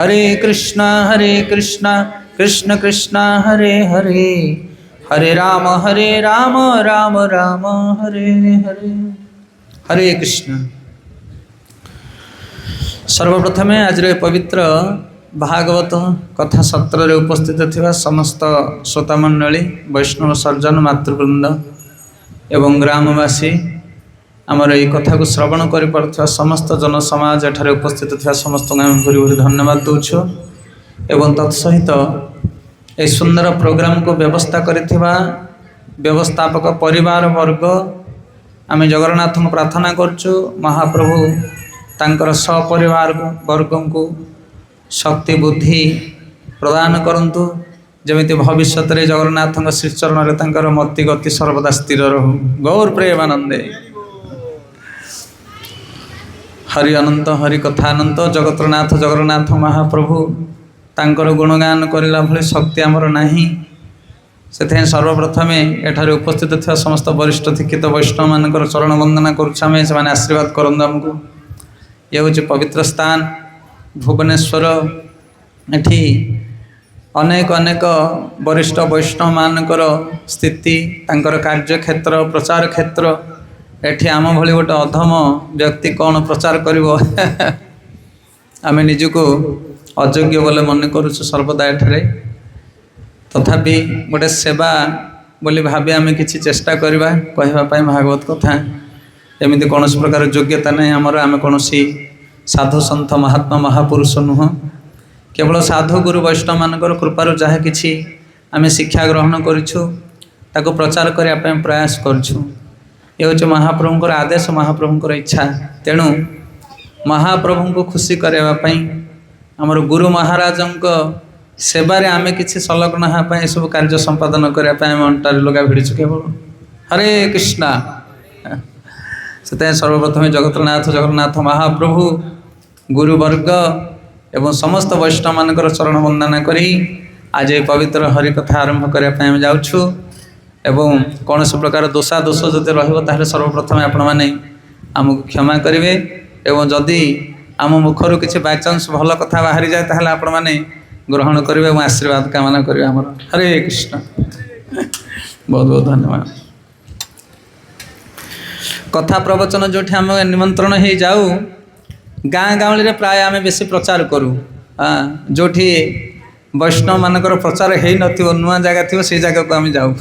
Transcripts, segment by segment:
हरे कृष्णा कृष्ण कृष्ण हरे हरे, हरे राम राम राम हरे हरे। हरे कृष्ण। सर्वप्रथमे आज पवित्र भागवत कथा सत्र रे उपस्थित थिबा समस्त श्रोता मंडली, वैष्णव सर्जन मातृवृंद एवं ग्रामवासी, आमर ये कथा को श्रवण कर पार्थिबा समस्त जनसमाज, एठारे उपस्थित थिबा समस्त आम भूरी भूरी धन्यवाद दूछु। एवं तत्सहित ए सुंदर प्रोग्राम को व्यवस्था करिथिबा व्यवस्थापक परिवार वर्ग, आम जगन्नाथ को प्रार्थना करछु महाप्रभु तांकर सपरिवार वर्ग को शक्ति बुद्धि प्रदान करंतु, जमिति भविष्य रे जगन्नाथ श्रीचरण रे तांकर मति गति सर्वदा स्थिर रहु। गौर प्रेमानंदे। हरि अनंत हरि कथानंत जगतनाथ जगन्नाथ महाप्रभु तांकर गुणगान करला भली शक्ति आमर नाही। से सर्वप्रथमे एठारे उपस्थित थिबा समस्त वरिष्ठ दीक्षित वैष्णव मानकर चरण वंदना करुछामे, से माने आशीर्वाद करंद हमको। ये हूँ पवित्र स्थान भुवनेश्वर। एठी अनेक अनेक वरिष्ठ वैष्णव मानकर स्थिति, तांकर कार्य क्षेत्र प्रचार क्षेत्र। एठी आम भली गोटे अधम व्यक्ति कौन प्रचार करिवो आम निजको अयोग्य बोले मन करुछु सर्वदा एठारे। तथापि गोटे सेवा बोली भाबी आम किछि चेष्टा करिबा कहबा पई भागवत कथा। एमिति कौन प्रकार योग्यता नहीं आमर, आम कौन साधु सन्थ महात्मा महापुरुष नुह, केवल साधु गुरु वैष्णव मानकर कृपारु जहाँ किछि आम शिक्षा ग्रहण करिछु ताको प्रचार करने पे प्रयास करुछु। ये हूँ महाप्रभुंकर आदेश, महाप्रभुंकर इच्छा। तेणु महाप्रभु को खुशी करने आमर गुरु महाराज सेवारे आम किसी संलग्न हाँ सब कार्य संपादन करने आम अंटारे लगा भिड़ीचु केवल। हरे कृष्णा। से सर्वप्रथम जगतनाथ जगन्नाथ महाप्रभु गुरुवर्ग एवं समस्त वैष्णव मानकर चरण वंदना करी आज ये पवित्र हरिकथा आरंभ करने जाऊँ। एवं कौन से प्रकार दोषा दोष जदि रही सर्वप्रथम आपण मैंने आमको क्षमा करेंगे। एवं जदि आम मुखर किसी बायचान्स भल कथा बाहरी जाए ताहले आपण मैंने ग्रहण करेंगे और आशीर्वाद कामना करेंगे आमर। हरे कृष्ण। बहुत बहुत धन्यवाद। कथा प्रवचन जो आम निमंत्रण हो जाऊ गाँ गाँवली रे प्राय आम बेसी प्रचार करूँ। जो वैष्णव मानकर प्रचार हो न नुआ जगह थी से जगह को आम जाऊ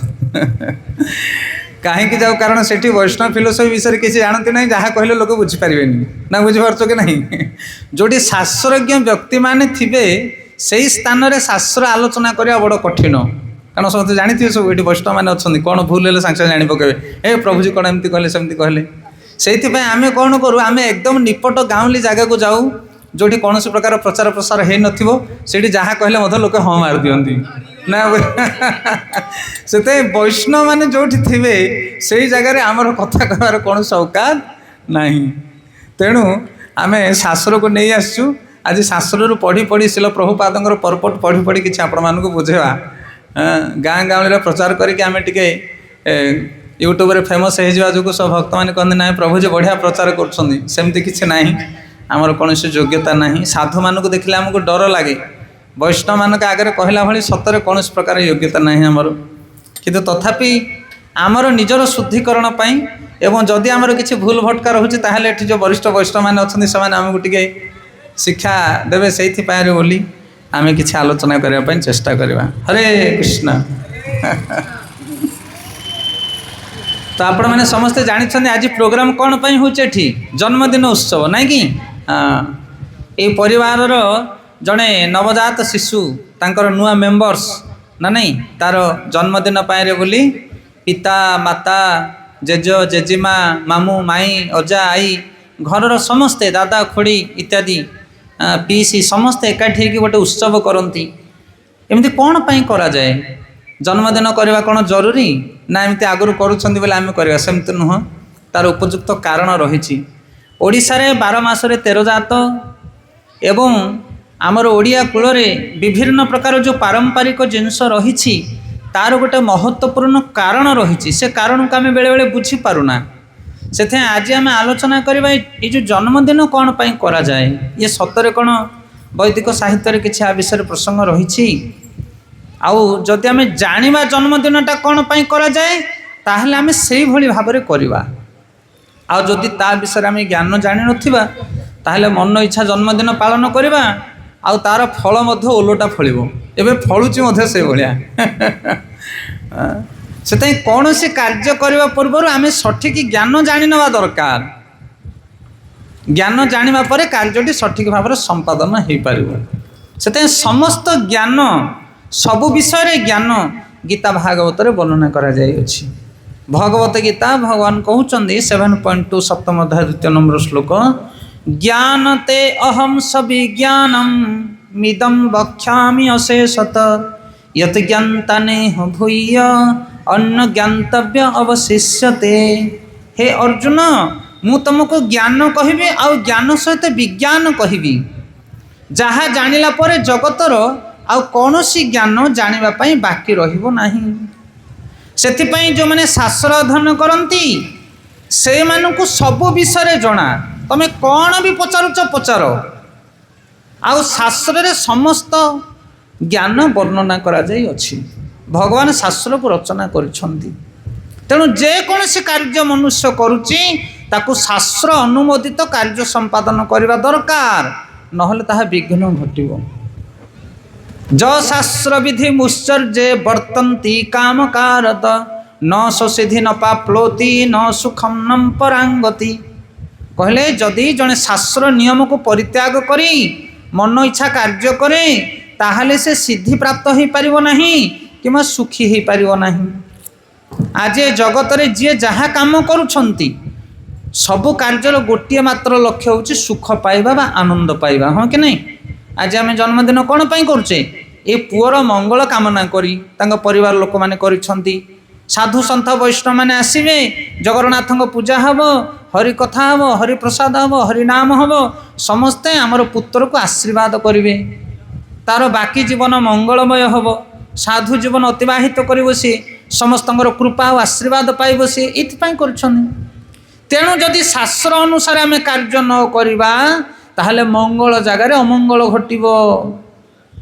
कहीं जाऊ, कारण से वैष्णव फिलोसफी विषय किसी जानती ना, जहाँ कहले लोक बुझीपारे ना, बुझीपार कि नहीं। जोटी शास्त्रज्ञ व्यक्ति माने थिबे से स्थान में शास्त्र आलोचना करवा बड़ कठिन, कारण समझते जानी सब ये वैष्णव मैंने अच्छा कौन भूल है सागे सागे जाणी पकेबे, ए प्रभुजी कौन एमती कहले सेमती कहले। से आम कौन करूँ, आम एकदम निपट गाँवली जगह को जाऊ जोटी कौन से प्रकार प्रचार प्रसार हो न जहाँ कहले मत लोक हाँ मार दियंती ना। से वैष्णव माने जोठी थिबे से जगह आमर कथा कहबार कौन औकात नहीं। तेणु आम शास्त्र को नहीं आसचु। आज शास्त्र पढ़ी पढ़ी शिल प्रभुपादर परपट पढ़ी पढ़ी किसी आपण मानक बुझेवा, गाँ गाँव प्रचार करके आम टे यूट्यूब रे फेमस हो जो सब भक्त मैंने कहते ना प्रभु जी बढ़िया प्रचार करमती किसी ना। आमर कौन योग्यता नहीं। साधु मानक देखिले आमको डर लगे, वैष्णव मानक आगे कहला भली सतरे कौन प्रकार योग्यता नहीं आमर। किंतु तथापि आमर निजर शुद्धिकरण पाई एवं जदि आमर किसी भूल भटका रोचे ताहले एठी जो वरिष्ठ वैष्णव मैंने अच्छा से आमको टिके शिक्षा देवे से बोली आम किसी आलोचना करने चेष्टा करवा। हरे कृष्ण। तो आपण मैंने समस्ते जानी आज प्रोग्राम कौन पाई होचे एठी जन्मदिन उत्सव नाई कि। ये परिवार जड़े नवजात शिशु तांकर नुआ मेंबर्स ना नहीं तार जन्मदिन पाए बोली पिता माता जेज जेजीमा मामू माई अजा आई घर समस्ते दादा खोड़ी इत्यादि पीसी समस्ते एकाठी होकर गोटे उत्सव करती। एमती कौन पाई करा जाए? जन्मदिन करवा कौन जरूरी ना एमती आगुरी करुँच बोले आम करवा सेमती नुह, तार उपयुक्त कारण रही। ओडिशा रे 12 मासरे 13 जात एवं आमर ओडिया कूल विभिन्न प्रकार जो पारंपरिक जिनस रही तार गोटे महत्वपूर्ण कारण रही। से कारण को आम बेले बेले बुझी पारुना। से आज आम आलोचना करवा ये जो जन्मदिन कौन पाई करा जाए, ये सतरे कौन वैदिक साहित्य किसी आ विषय प्रसंग रही। आउ जदि आम जाना जन्मदिनटा कौन पाई करा जाए ताहले आम से भाव में करवा। आउ जदि ता विषय आम ज्ञान जान नथिबा ताहले मन इच्छा जन्मदिन पालन करवा आउ तार फल मध्य ओलोटा फलिबो। एबे फलुची मध्य से भलिया से कौन सी कार्य करने पूर्व आम सठिक ज्ञान जानी नवा दरकार। ज्ञान जानिबा परे कार्यटी सठिक भाव में संपादन हो पार। से समस्त ज्ञान सबु विषय ज्ञान गीता भागवत वर्णना करा जाइछि। भगवत गीता भगवान कहउचंदी 7.2 सप्तम अध्याय 2 नंबर श्लोक ज्ञानते अहम सविज्ञानम मिदं वक्ष्यामि अशेषत यत ज्ञानताने भूय अन्न ज्ञातव्य अवशिष्यते। हे अर्जुन मु तुमको ज्ञान कहबी आउ ज्ञान सहित विज्ञान कहबी। जहाँ जानिला परे जगतर आउ कौन सी ज्ञान जानिबा पई बाकी रहिबो नाही। सेथिपई जो माने शास्त्र अध्ययन करंती से मानकु सब विषय जना। तमे कौन भी पचारुच पचार आउ शास्त्र रे समस्त ज्ञान वर्णना करा जाई अछि। भगवान शास्त्र को रचना करिसंती। तेणु जेकोसी कार्य मनुष्य करुच्ची ताकू शास्त्र अनुमोदित कार्य संपादन करने दरकार नहले ताहा विघ्न घटिबो। ज शास्त्र विधि मुश्चर्ये वर्तन्ति काम कारत न ससिधि न पाप्लोति न सुखम न परांगति। कहले जदि जने शास्त्र नियम को परित्याग करी मन इच्छा कार्य करे ताहले से सिद्धि प्राप्त हो पारिबो नाही किमा सुखी हो पारिबो नाही। आज जगत रे जे जहाँ काम करुछंती सबु कार्यर गोटे मात्र लक्ष्य होची सुख पाइबा बा आनंद पाइबा। हाँ कि नहीं? आज आम जन्मदिन कौन पाई करुचे ए पुअर मंगल कामना करी तांको परिवार लोक माने करिछंती। साधु सन्थ वैष्णव माने आसिबे जगन्नाथ पूजा हब हरि कथा हब हरि प्रसाद हब हरि नाम हब समस्ते आमर पुत्र को आशीर्वाद करिवे तार बाकी जीवन मंगलमय हब साधु जीवन अतिबाहित करिवो सी समस्तंकर कृपा और आशीर्वाद पाइबो सी एथिपाई करिछंती। तेणु जदि शास्त्र अनुसार आम कार्य न करवा ताहले मंगल जगार अमंगल घटिबो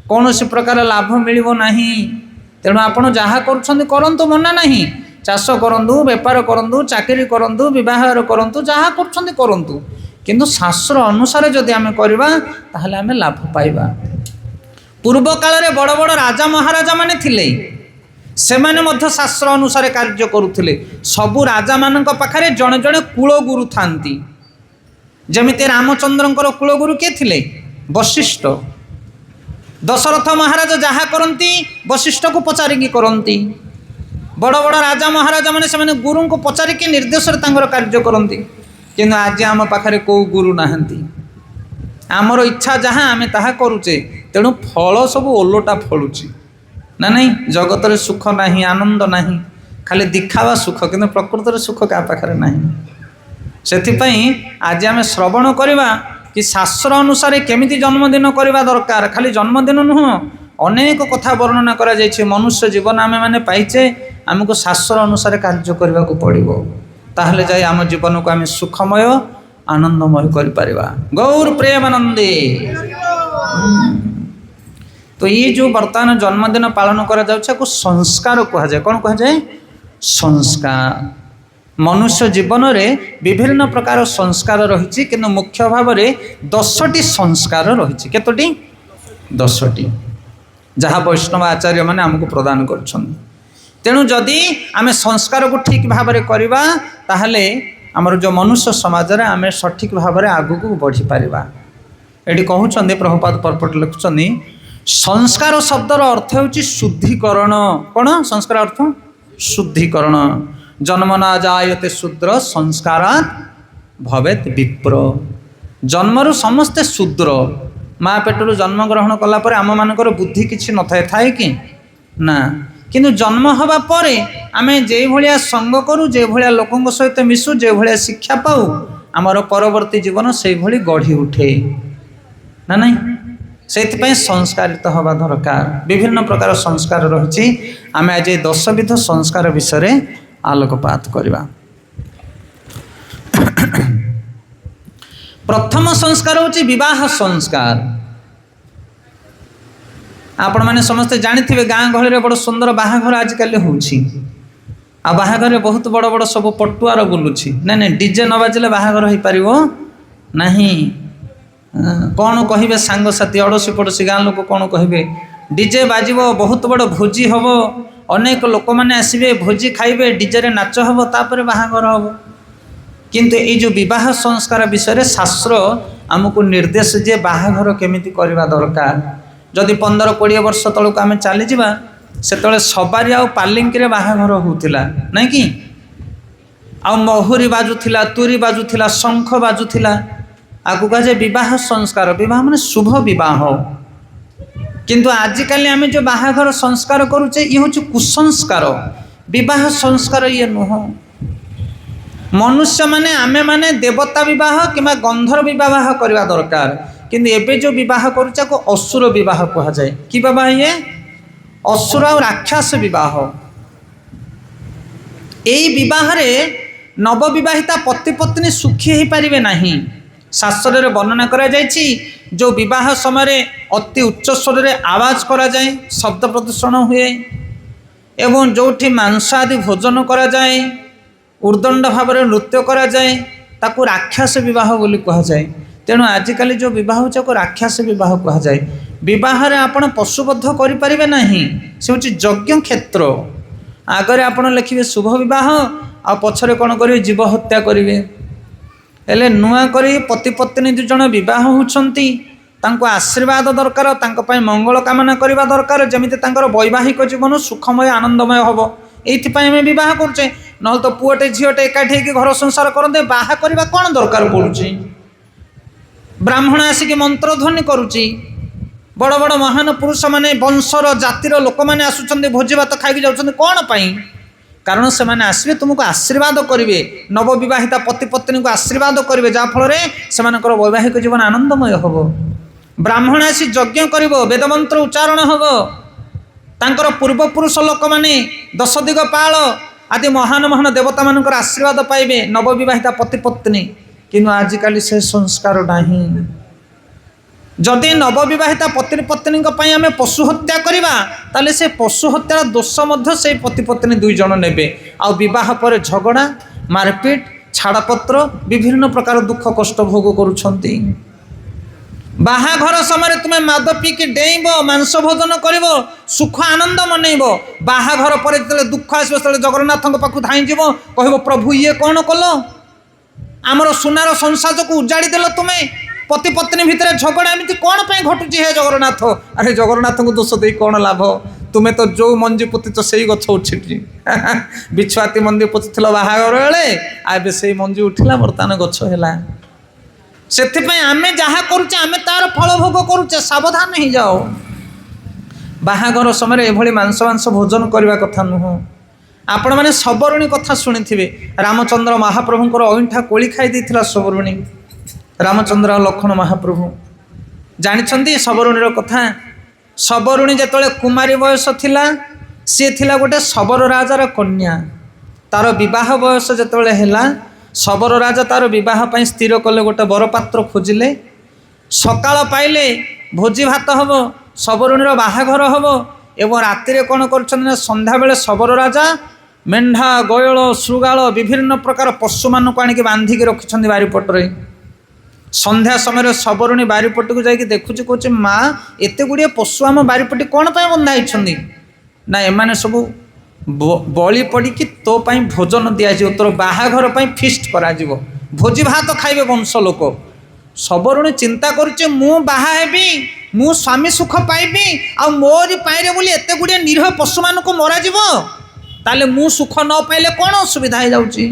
कौन सी प्रकार लाभ मिलिबो नाही। तेणु आपण जहाँ करुछंती करंतु मना नाही। चाष करंतु बेपार करंतु चाकरी करंतु विवाह करंतु जहाँ करुछंती करंतु किंतु शास्त्र अनुसार जदि आम करवा ताहले आम लाभ पाइबा। पूर्व काल रे बड़ बड़ राजा महाराजा माने थिले सेमाने मध्य शास्त्र अनुसार कार्य करुथिले। सबु राजा मानक पाखरे जणे जणे कुलगुरु थांती। जमिते रामचंद्रंकर कुलगुरु के थिले वशिष्ठ। दशरथ महाराज जहाँ करती वशिष्ठ को पचारिकी करती। बड़ बड़ राजा महाराजा माने सेमाने गुरु को पचारिकी निर्देश तांकर कार्य करती। किंतु आज आम पाखरे को गुरु नाहंती। आमर इच्छा जहाँ आम ताहा करुचे तेणु फल सब ओलोटा फलुची ना नहीं। जगत रे सुख नहीं आनंद नहीं खाली दिखावा सुख किंतु प्रकृत रे सुख क्या पाखरे नहीं। सेथिपई आज आम श्रवण करवा कि शास्त्र अनुसार केमिति जन्मदिन करवा दरकार। खाली जन्मदिन नुह अनेक कथा वर्णना करा जायछि। मनुष्य जीवन आमे माने पाइचे आमको शास्त्र अनुसार कार्य करबा को पड़िबो ताहले जाय आम जीवन को आम सुखमय आनंदमय कर परिबा। गौर प्रेमानंदे। तो ये जो वर्तमान जन्मदिन पालन करा जाउछ को संस्कार कहा जाए। कौन कहा जाए? संस्कार। मनुष्य जीवन में विभिन्न प्रकार संस्कार रही किंतु मुख्य भाव में 10टी संस्कार रही। केतोटी? 10टी जहाँ वैष्णव आचार्य माने हमको प्रदान कर। तेणु जदि आम संस्कार को ठीक भाव में करवा ताहले आमर जो मनुष्य समाज रे आम सठिक भाव में आगु को बढ़ी पारिबा। एटी कहउछन्ते प्रभुपाद पर्पट लिखुछन्ते संस्कार शब्दर अर्थ होची शुद्धिकरण। कौन संस्कार अर्थ? शुद्धिकरण। जन्मना जायते शूद्र संस्कारात् भवेत विप्र। जन्मरु समस्ते शूद्र। माँ पेटरू जन्म ग्रहण कला परे आम मानकर बुद्धि किछि नथाय थाए कि ना। किंतु जन्म हवा परे आमे जे भलिया संग करू जे भलिया लोकंक सहित मिसु जे भलिया शिक्षा पाऊ आमर परवर्ती जीवन से भली गढ़ी उठे ना नहीं। से संस्कारित हवा दरकार। विभिन्न प्रकार संस्कार रही। आम आज 10 विध संस्कार विषय आलोकपात करवा। प्रथम संस्कार होची विवाह संस्कार। आपण मैंने समस्ते जानी गाँ गहली बड़ सुंदर बाहाघर आजिकल होउछि आ बाहाघर बहुत बड़ बड़ सब पटुआर बुलुछि नहीं डीजे न बाजिले बाहाघर हो पार नहीं कौन कहे सांगसाथी अड़ोसी पड़ोसी गाँ लोक कौन कहे डीजे बाजिब बहुत बड़ भोजी हम अनेक लोक मैंने आसबे भोजी खाइबे डीजे रे नाच हम तापर बाहाघर हम किंतु ये जो विवाह संस्कार विषय शास्त्र आमको निर्देश जे बाहाघर केमिति करबा दरकार जदि 15-20 वर्ष तलक आम चली जावा से सबारी आ पालिंकी बाहाघर होउथिला नहीं कि आ महुरी बाजुथिला तुरी बाजुथिला शंख बाजुथिला आगु कहे विवाह संस्कार विवाह माने शुभ विवाह किंतु आजिकल आम जो बाहाघर संस्कार करुचे ये हूँ कुसंस्कार विवाह संस्कार ये नुह मनुष्य माने आमे माने देवता विवाह किंवा गंधर्व विवाह करवा दरकार किंतु एबे जो विवाह करुचा को असुर विवाह कहा जाए कि बाबा ये असुर और राक्षस विवाह यही विवाह रे नवविवाहिता पति पत्नी सुखी हो पारिबे नहीं शास्त्र रे वर्णना करा जायछि जो विवाह समय अति उच्च स्वर रे आवाज करा जाए शब्द प्रदूषण हुए एवं जोठी मांस आदि भोजन करा जाए उर्दंड भाव में नृत्य करा जाए ताकू राक्षस विवाह बोली कहा जाए तेणु आजिकल जो विवाह को राक्षस विवाह कहा जाए विवाह रे आपण पशुबद्ध करि परिबे नहीं से होची यज्ञ क्षेत्र आगरे आपण लिखिबे शुभ विवाह आ पछरे कोन करिवे जीव हत्या करिवे एले नुआ करी पति पत्नी दु जण विवाह होछंती तांको आशीर्वाद दरकार तांको पय मंगल कामना करबा दरकार जेमिति तांकर वैवाहिक जीवन सुखमय आनंदमय हबो एइथिपाई आमे विवाह करछे नहल तो पुओटे झियोटे एकाठी के घर संसार करते बाहा करबा कोन दरकार पड़ुची ब्राह्मण आसिक मंत्र ध्वनि करुची बड़ बड़ महान पुरुष माने वंशर जातिर लोक मैंने आसुचंदी भोजी भात खाई जाउछंदी कोन पाई कारण से माने आसबे तुमको आशीर्वाद करिवे नवविवाहिता पति पत्नी को आशीर्वाद करिवे जा फल रे सेमानकर वैवाहिक जीवन आनंदमय हबो ब्राह्मण आसी यज्ञ करिवो वेद मंत्र उच्चारण हबो तांकर पूर्वपुरुष लोक माने 10 दिगपाल आदि महान महान देवता मानकर आशीर्वाद पाइबे नवविवाहिता पति पत्नी किंतु आजिकल से संस्कार नहीं जदि नवविवाहिता पति पत्नी आम पशु हत्या करवा ताले से पशु हत्यार दोष से पति पत्नी दुई जन नेबे आ विवाह पर झगड़ा मारपीट छाड़पत्र विभिन्न प्रकार दुख कष्ट भोग करुछंती बाहाघर समय तुम्हें माद पीकी डेइब मांस भोजन कर सुख आनंद मनइब बाहाघर पर दुख आसो जगन्नाथ पाखु धाई कह प्रभु ये कौन कल आमर सुनार संसार को उजाड़ी देल तुम्हें पति पत्नी भितर झगड़ा एमती कौन घटुची हे जगन्नाथ अरे जगन्नाथ को दोष दे कौन लाभ तुम्हें तो जो मंजी पोति तो सही गछ उठी बिछुआती मंदी पोति बाहाघर बेले आबे से मंजी उठिला बर्तमान गछ है से आमे जहाँ करुचे आमे तार फल भोग करुचे सावधान ही जाओ बाहाघर समय एभली मांस मांस भोजन करने कथा नुह आपण मैंने सबरुणी कथा शुणी थे रामचंद्र महाप्रभुंर अइंठा कोली खाई देथिला सबरुणी रामचंद्र लक्ष्मण महाप्रभु जानी सबरुणीर कथा सबरुणी जेतले कुमारी बयस थिला सी थिला गोटे शबर राजार कन्या तार विवाह बयस जेतले हैला शबर राजा तार विवाह पाई स्थिर कले गोटे बरपात्र खोजिले सकाळ पाइले भोजी भात हम सबरुणीर बाहाघर हम एवं राति कौन कर संध्या बेले शबर राजा मेढ़ा गयल श्रुगाल विभिन्न प्रकार पशु मान को आणिक बांधिकी रखिंट बारिपटे संध्या समय सबरुणी बारिपट को जाकि देखुची कहे माँ एत गुड़े पशु आम बारिपटे कौन बंधाई ना एमाने सब बलि पड़ी तो पाई भोजन दिज्व तोर बाहाघर फिस्ट करा भोजी भात खाइबे वंश लोक सबरुणी चिंता करुचे मु बाहा हेबी मु स्वामी सुख पाइबी आ मोरी पाइरे बोली एत गुड़े निरीह पशु मान को मरा ताले मु सुख न पाइले कौन असुविधा हो जाउची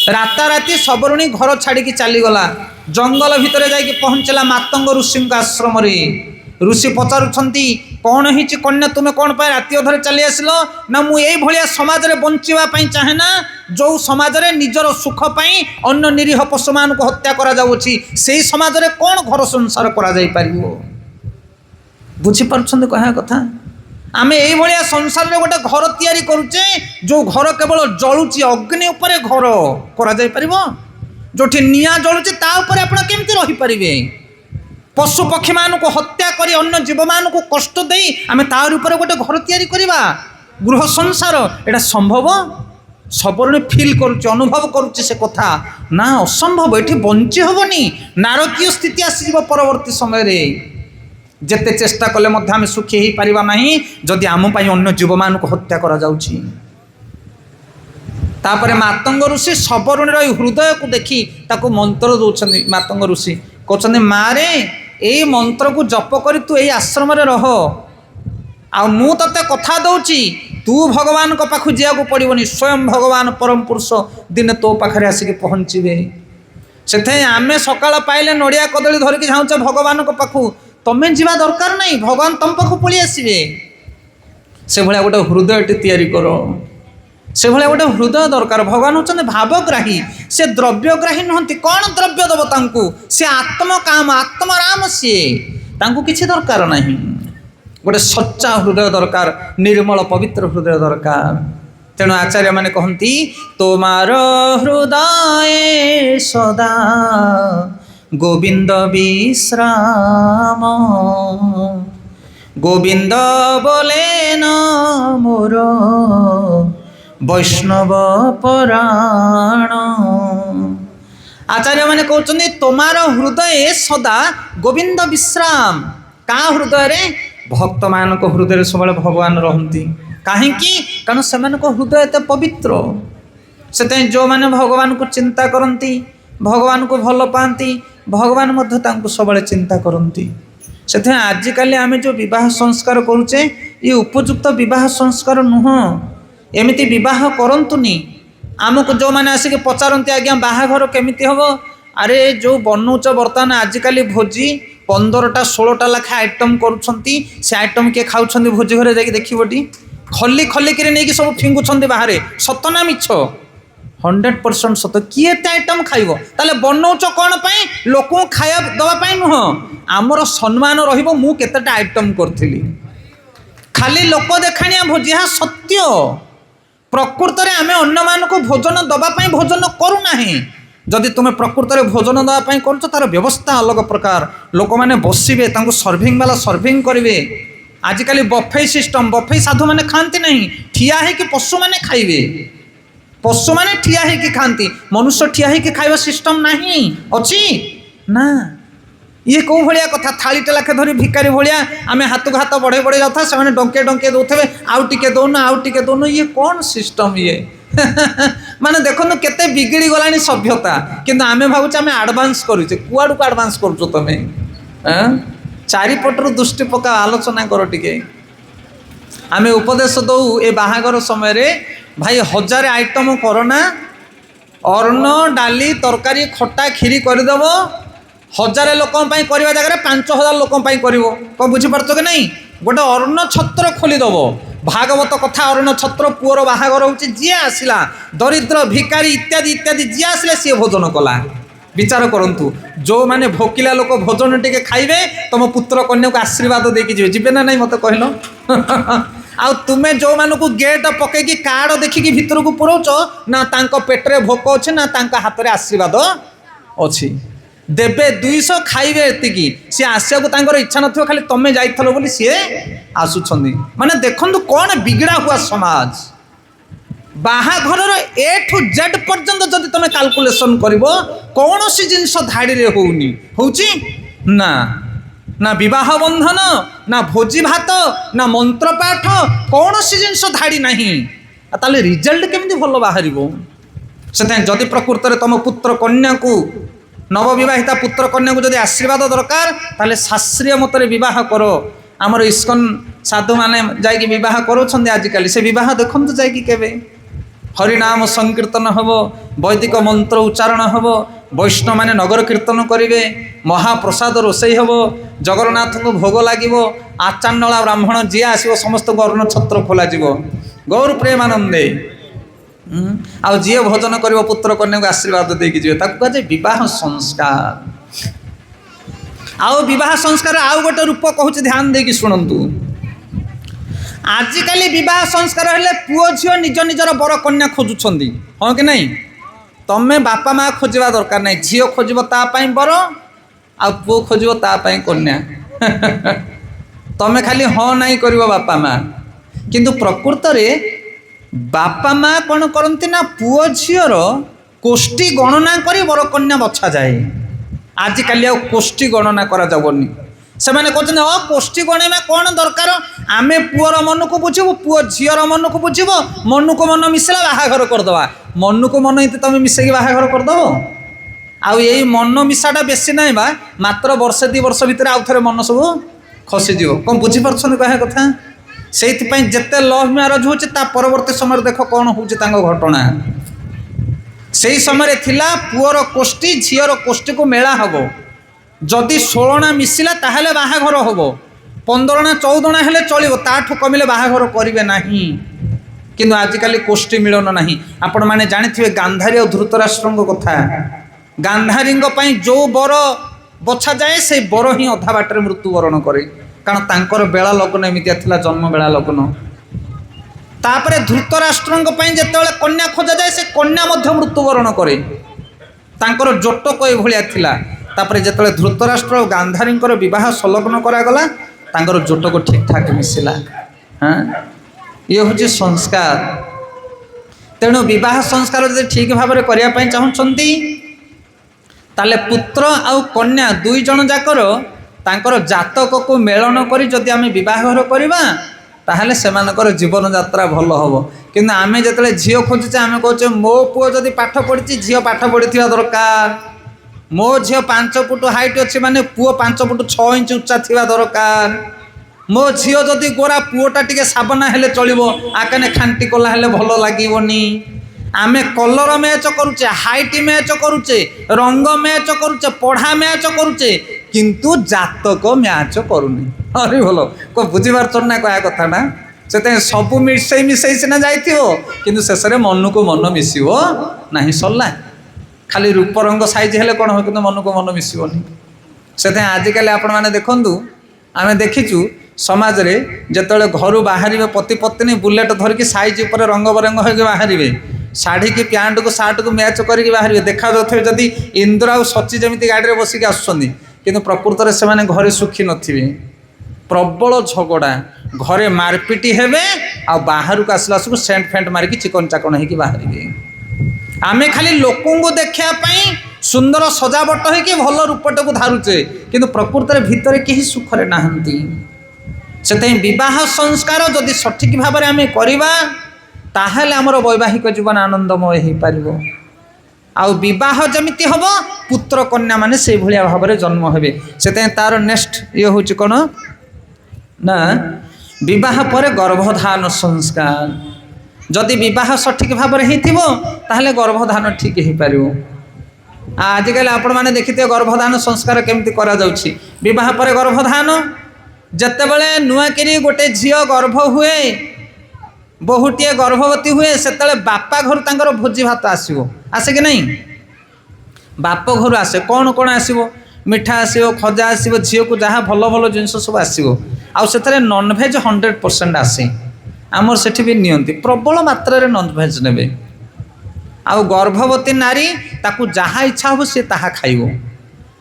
राताराति सबरुणी घर छाड़ी चलीगला जंगल भितर जाकि पहुँचला मातंग ऋषि आश्रम ऋषि पचारुछंती कौन होइछि कन्या तुम्हें कौन पाए राति अधरे चली आसिल ना मु एई भलिया समाज रे बंचिबा पई चाहे ना जो समाज रे निजर सुख पई अन्य निरीह पशु मान को हत्या करा जाउछि सेही समाज रे कौन घर संसार करा जाई परिबो बुझी परछंदी कहा कथा आमे एई भलिया संसार रे गोटे घर तैयारी करूचे जो घर केवल जळुछि अग्नि उपरे घर करा जाई परिबो जोठी निया जळुछि ता उपरे आपण केमति रही परिबे पशु पक्षी मानक हत्या करी अन्य जीव मानक कष्ट दे आम तार ऊपर गोटे घर तैयारी करवा गृह संसार एटा संभव सबरे फिल करुच्चे अनुभव करुच्चे से कथा ना असंभव ये बंची हेनी नारकीय स्थिति आसीज परवर्ती समय रे जेते चेष्टा कले आम सुखी हो पारिबा नहीं जदि आम अन्य जीव मानक हत्या करा जाउछि। तापरे मातंग ऋषि सबरुणीर हृदय को देखी ताको मंत्र दौरान मातंग ऋषि कहते मारे यही मंत्र को जप कर तू यही आश्रम रह मु ते कथा दौची तू भगवान को पाखु जावाक पड़ोनी स्वयं भगवान परम पुरुष दिने तो पाखे आसिक पहुँचे से आम सकाल पाइले नड़िया कदली धरिकी जाऊे भगवान को पाखु तमें जीवा दरकार नहीं भगवान तुम पाखु पलि आसबे से भाया गोटे हृदय तैयारी कर से भाया गोटे हृदय दरकार भगवान होते भावग्राही से द्रव्यग्राही नुहति कौन द्रव्य दब तांकु से आत्मकाम आत्मराम सी तांकु किछि दरकार नहीं गोटे सच्चा हृदय दरकार निर्मल पवित्र हृदय दरकार। तेणु आचार्य माने कहती तोमार हृदय सदा गोविंद विश्राम गोविंद बोले न मोर वैष्णव पराण। आचार्य माने कहते तोमार हृदय सदा गोविंद विश्राम का हृदय रे भक्त मान हृदय सब भगवान रहती कहीं कारण से हृदय एत पवित्र से जो मैंने भगवान को चिंता करती भगवान को भल पाती भगवान सब चिंता करती से आजिकल आम जो विवाह संस्कार करुचे ये उपयुक्त विवाह संस्कार नुह एमती विवाह करतुनि आमको जो मैंने आसिक पचारती आज्ञा बाहाघर केमिति हम अरे जो बनौच बर्तमान आजिकल भोजी 15टा 16टा लाखा आइटम करुँच से आइटम किए खाऊँ भोजी घरे जाकि देखी खली खलिक नहीं सब फिंगुंट बाहर सत ना मिछ 100% सत किए आइटम खाइब ताले बनौच कौन पाई लोक खाया दवापाई नुह आमर सम्मान रहिबो मु केतेटा आइटम करथिली खाली लोक देखाणिया भोजी हाँ सत्य प्रकृत में आम अन्य मानक भोजन दवापाई भोजन करूना जदि तुम्हें प्रकृत में भोजन दवापाई कर तार व्यवस्था अलग प्रकार लोक मैंने बसवे सर्विंग वाला सर्विंग करेंगे आजिकल बफे सिस्टम बफे साधु मैंने खाती नहीं ठिया है कि पशु मैंने खाइबे पशु मैंने ठिया है कि खाती मनुष्य ठिया है कि खाइबा सिस्टम नहीं अच्छी ना ये कौ भाया कथा थालीटे लाखे धरी भिकारी भाया आम हाथ को हाथ बढ़े बढ़े जाता से डंके डंके दौथे आउ टे दौन आउ टे दौन ये कौन सिस्टम ये माने देखो केते बिगड़ी गलानी सभ्यता किंतु आमे भावुचे आमे एडवांस करूचे कुआडू को एडवांस करूचो तमे चारिपटर दृष्टि पका आलोचना करो टिके आमे उपदेश दऊ ए बाहागर समय रे भाई 1000 आइटम करना अन्न डाली तरकारी खट्टा खीरी करदेव 1000 लोक करवा जगह 5000 लोक करो कौन बुझीपार कि नहीं गोटे अन्न छत्र खोलीदेव भागवत कथा अर्ण छत्र पुअर बाहागर हो जी आसला दरिद्र भिकारी इत्यादि इत्यादि जी आसले सी भोजन कला विचार करंतु जो माने भोकिला लोक भोजन टिके खाइबे तुम पुत्र कन्या को आशीर्वाद देकी जीवे ना नहीं मत कहल आ तुमे जो मानक गेट पकईकी कार्ड देखिकी भितर को पुरोच ना तांको पेटरे भोक अच्छे ना तांको हाथ में आशीर्वाद अच्छी देवे 200 खाइबे एतिकी सी आसिया को तांकर इच्छा नथियो खाली तमे जाइथलो बोली सी आसुछंदी माने देखंतु कोन बिगड़ा हुआ समाज बाहाघर ए टू जेड पर्यंत जदि तमे कैलकुलेशन करिवो कौनसी जिनस धाड़ी रे होउनी होउची ना ना विवाह बंधन ना भोजी भात ना मंत्र पाठ कौनसी जिनस धाड़ी नहीं ताले रिजल्ट केमिति भलो बाहरिबो से जदि प्रकृत रे तम पुत्र कन्या को नवविवाहिता पुत्र कन्या को जदि आशीर्वाद दरकार ताले शास्त्रीय मतरे विवाह करो आमर इस्कन साधु माने जाइकी विवाह करोछन्ते आजिकल से विवाह देखंतु जाइकी केबे हरिनाम संकीर्तन हब वैदिक मंत्र उच्चारण हब वैष्णव माने नगर कीर्तन करेंगे महाप्रसाद रोषे हब जगन्नाथ को भोग लगे आचांडला ब्राह्मण जी आसो समस्त अर्ण छत्र खोल गौर प्रेमानंदे आ जी भोजन कर पुत्र कन्या को आशीर्वाद देकी जी कहुए विवाह संस्कार आउ विवाह संस्कार आउ गोटे रूप कहूँ ध्यान देकी शुणु आजिकल विवाह संस्कार हेले पुओ झील निज निजर बर कन्या खोजुंट हाँ कि नहीं तमें बापा माँ खोजा दरकार नहीं झील खोज बर आ पुओ खोजिबो ता पई कन्या तमे खाली हाँ नहीं कर बापा माँ किंतु प्रकृत रे बापा माँ कौन करती ना पुओ झीर कोष्ठी गणना कर बर कन्या बछा जाए। आजिकल आ कोष्ठी गणना करा जाबनी से मैंने कहते कोष्ठी गणना कौन दरकार आम पुअर मन को बुझू पुओ झीर मन को बुझब मन को मन मिसला बाहाघर करदे मन को मन ये तुम मिसेक बाहाघर करदेव आउ यही मन मिसाटा बेसी ना बा मात्र वर्षे 2 वर्ष भितर आउ थे मन सब खसीज कौन बुझीपार कह कथा से जिते लव मैरेज होता परवर्ती समय देख कौन हो घटना से समय थिला पुअर कोष्ठी झीर कोष्ठी को मेला हम जदि 16 मिसिला ताहले बाहाघर हम 15 14 हेले चलो ताठू कमिले बाहाघर करेंगे ना किंतु आजिकल कोष्ठी मिलन ना आपण मैंने जानी गांधारी और धृतराष्ट्र कथा गांधारी जो बर बछा जाए से बर ही अधा बाटर मृत्युवरण करे कारण तांकर बेला लग्न एमितिया थिला जन्म बेला लग्न तापरे धृतराष्ट्र जिते कन्या खोजा जाए से कन्या मृत्युवरण करे तांकर जोटक एभलिया थिला तापरे जिते धृतराष्ट्र और गांधारी बह संलग्न करागला तांकर जोटक ठीक ठाक मिसिला। हाँ ये हूँ संस्कार तेणु विवाह संस्कार जो ठीक भाव में करने चाहती ताले पुत्र आउ कन्या दुई जन जाकर तांकर जातक को मेलन करी जदि आमे विवाह करवा ताहले सेमानकर जीवन यात्रा भल हम कि आमे जिते झील खोजुचे आमे कहचे मो पुओ जदि पाठ पढ़ी झील पाठ पढ़ी दरकार मो झील 5 फुट हाइट अच्छे माने पुओ 5 फुट 6 इंच उच्चा थिबा दरकार मो झील जदि गोरा पुओटा टिके साबना हेले चलिबो आकाने खांटी कला हेले भल लागिबोनी आमे कलर मैच करुचे हाइट मैच करुचे रंग मैच करुचे पढ़ा मैच करुचे किंतु जातक मैच करूनी अरे भल को बुझीपार ना कह कथाटा से सब मिसई मिसई सीना जाइथिबो किंतु शेष में मन को मन मिसिबो नहीं सरला खाली रूप रंग साइज हेले कौन हो कि मन को मन मिसबनी से आजिकल आपण मैंने देखु आम देखीचु समाज रे जिते घर बाहर पति पत्नी बुलेट धरिकी साइज उपर रंग बरंग होकर बाहर शाढ़ी की पैंट को सार्ट को मैच करके बाहर देखा जाते जदि इंद्र आ सची जमी गाड़ी में बसिक आसुँच कि प्रकृत में से घरे सुखी नथिबे प्रबल झगड़ा घरे मारपिटी हेबे आ बाहर को आसला सब सेंट फेंट मारिकी चिकन चाकन होगी बाहर आमे खाली लोकों को देखापी सुंदर सजावट होगी भल रूपटे को धारुचे किंतु प्रकृत में भितर कहीं सुखरे नहांती से विवाह संस्कार जदि सठिक भाव में आम करवा ताहले आमर वैवाहिक जीवन आनंदमय हो पार आउ बह जमी हम पुत्र कन्या माने से भाया भाव में जन्म हे से तार नेक्स्ट ये हूँ कौन ना विवाह पर गर्भधान संस्कार जदि विवाह सठिक भाव में होता गर्भधान ठीक हो पार आजिकल आपण मैंने देखिए गर्भधान संस्कार केमती करा जाउछि विवाह पर गर्भधान जितेबले नुआकिरी गोटे झील गर्भ हुए बहुटीए गर्भवती हुए से बापा घर तांकर भोजी भात आसो आसे कि नहीं बाप घर आसे कौन कौन आसो मिठा आसो खजा आसो झील को जहाँ भल भल जिन सब आसो आउ नॉनभेज 100% आसे आमर सेठी भी नियंती प्रबल मात्रा रे नॉनभेज नेबे आउ गर्भवती नारी ताकू जहाँ इच्छा हो सी ताहा खाइबो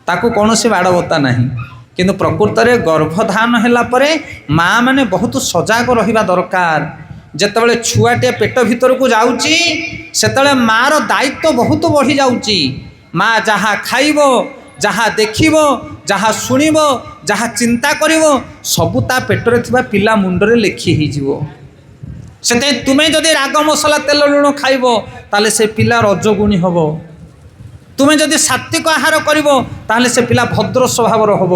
ताकू कौन से बाड़ बता नहीं किंतु प्रकृत में गर्भधान है परे माँ मैंने बहुत सजग रहिबा दरकार जितेबाला छुआटे पेट भीतर को जाऊँगी से मार दायित्व बहुत बढ़ी जाऊँगी माँ जहाँ खाइब जहाँ देखिब जहाँ शुणव जहाँ चिंता करिवो सबू ता पेटरे थिबा पिला मुंडरे लेखि हो से तुम्हें जदि राग मसला तेल लुण खाइब ताले से पिला रजगुणी हम तुम्हें जदि सात्विक आहार करिवो ताले से पिला भद्र स्वभाव हम